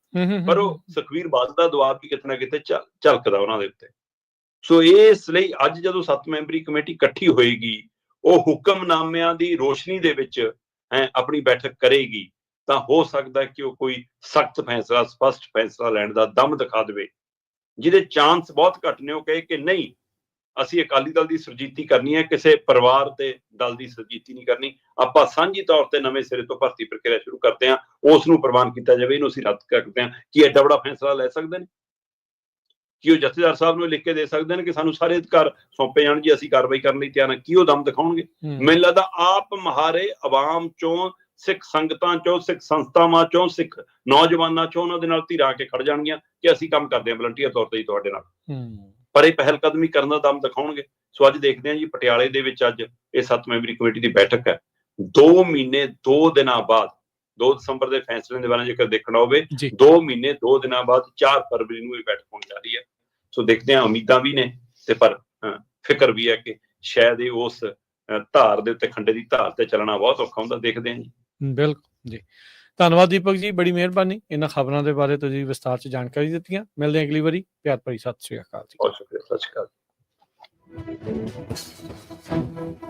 ਪਰ ਉਹ ਸੁਖਬੀਰ ਬਾਦਲ ਦਾ ਦਬਾਅ ਵੀ ਕਿਤੇ ਨਾ ਕਿਤੇ ਝਲਕਦਾ ਉਹਨਾਂ ਦੇ ਉੱਤੇ। ਸੋ ਇਸ ਲਈ ਅੱਜ ਜਦੋਂ 7 ਮੈਂਬਰੀ ਕਮੇਟੀ ਇਕੱਠੀ ਹੋਏਗੀ, ਉਹ ਹੁਕਮਨਾਮਿਆਂ ਦੀ ਰੋਸ਼ਨੀ ਦੇ ਵਿੱਚ ਆਪਣੀ ਬੈਠਕ ਕਰੇਗੀ, ਤਾਂ ਹੋ ਸਕਦਾ ਕਿ ਉਹ ਕੋਈ ਸਖਤ ਫੈਸਲਾ, ਸਪਸ਼ਟ ਫੈਸਲਾ ਲੈਣ ਦਾ ਦਮ ਦਿਖਾ ਦੇਵੇ। ਜਿਹਦੇ ਚਾਂਸ ਬਹੁਤ ਘੱਟ ਨੇ ਉਹ ਕਹੇ ਕਿ ਨਹੀਂ ਅਸੀਂ ਅਕਾਲੀ ਦਲ ਦੀ ਸੁਰਜੀਤੀ ਕਰਨੀ ਹੈ, ਕਿਸੇ ਪਰਿਵਾਰ ਤੇ ਦਲ ਦੀ ਸੁਰਜੀਤੀ ਨਹੀਂ ਕਰਨੀ, ਆਪਾਂ ਸਾਂਝੀ ਤੌਰ ਤੇ ਨਵੇਂ ਸਿਰੇ ਤੋਂ ਭਰਤੀ ਪ੍ਰਕਿਰਿਆ ਸ਼ੁਰੂ ਕਰਦੇ ਹਾਂ, ਉਸ ਨੂੰ ਪ੍ਰਵਾਨ ਕੀਤਾ ਜਾਵੇ, ਇਹਨੂੰ ਅਸੀਂ ਰੱਦ ਕਰਦੇ ਹਾਂ। ਕੀ ਐਡਾ ਬੜਾ ਫੈਸਲਾ ਲੈ ਸਕਦੇ ਨੇ? ਕੀ ਉਹ ਜਥੇਦਾਰ ਸਾਹਿਬ ਨੂੰ ਲਿਖ ਕੇ ਦੇ ਸਕਦੇ ਨੇ ਕਿ ਸਾਨੂੰ ਸਾਰੇ ਅਧਿਕਾਰ ਸੌਂਪੇ ਜਾਣ ਜੀ, ਅਸੀਂ ਕਾਰਵਾਈ ਕਰਨ ਲਈ ਤਿਆਰ ਹਾਂ? ਕੀ ਉਹ ਦਮ ਦਿਖਾਉਣਗੇ? ਮੈਨੂੰ ਲੱਗਦਾ ਆਪ ਮਹਾਰੇ ਆਵਾਮ ਚੋਂ, ਸਿੱਖ ਸੰਗਤਾਂ ਚੋਂ, ਸਿੱਖ ਸੰਸਥਾਵਾਂ ਚੋਂ, ਸਿੱਖ ਨੌਜਵਾਨਾਂ ਚੋਂ ਉਹਨਾਂ ਦੇ ਨਾਲ ਧਿਰਾਂ ਕੇ ਖੜ ਜਾਣਗੀਆਂ ਕਿ ਅਸੀਂ ਕੰਮ ਕਰਦੇ ਹਾਂ ਵਲੰਟੀਅਰ ਤੌਰ ਤੇ ਤੁਹਾਡੇ ਨਾਲ। ਪਰ ਇਹ ਪਹਿਲ ਕਦਮੀ ਕਰਨ ਦਾ ਦਮ ਦਿਖਾਉਣਗੇ। ਸੋ ਅੱਜ ਦੇਖਦੇ ਹਾਂ ਜੀ ਪਟਿਆਲੇ ਦੇ ਵਿੱਚ ਅੱਜ ਇਹ 7 ਮੈਂਬਰੀ ਕਮੇਟੀ ਦੀ ਬੈਠਕ ਹੈ। 2 ਮਹੀਨੇ 2 ਦਿਨਾਂ ਬਾਅਦ 2 ਦਸੰਬਰ ਦੇ ਫੈਸਲੇ ਦੇ ਬਾਰੇ ਜੇਕਰ ਦੇਖਣਾ ਹੋਵੇ, 2 ਮਹੀਨੇ 2 ਦਿਨਾਂ ਬਾਅਦ 4 ਫਰਵਰੀ ਨੂੰ ਇਹ ਬੈਠਕ ਹੋਣ ਜਾ ਰਹੀ ਹੈ। ਸੋ ਦੇਖਦੇ ਹਾਂ, ਉਮੀਦਾਂ ਵੀ ਨੇ ਤੇ ਪਰ ਫਿਕਰ ਵੀ ਹੈ ਕਿ ਸ਼ਾਇਦ ਇਹ ਉਸ ਧਾਰ ਦੇ ਉੱਤੇ, ਖੰਡੇ ਦੀ ਧਾਰ ਤੇ ਚੱਲਣਾ ਬਹੁਤ ਔਖਾ ਹੁੰਦਾ। ਦੇਖਦੇ ਹਾਂ ਜੀ। ਬਿਲਕੁਲ ਜੀ, ਧੰਨਵਾਦ ਦੀਪਕ ਜੀ, ਬੜੀ ਮਿਹਰਬਾਨੀ ਇਹਨਾਂ ਖਬਰਾਂ ਦੇ ਬਾਰੇ ਤੁਸੀਂ ਵਿਸਤਾਰ 'ਚ ਜਾਣਕਾਰੀ ਦਿੱਤੀਆਂ। ਮਿਲਦੇ ਹਾਂ ਅਗਲੀ ਵਾਰੀ। ਪਿਆਰ ਭਰੀ ਸਤਿ ਸ਼੍ਰੀ ਅਕਾਲ ਜੀ। ਬਹੁਤ ਸ਼ੁਕਰੀਆ। ਸਤਿ ਸ਼੍ਰੀ ਅਕਾਲ।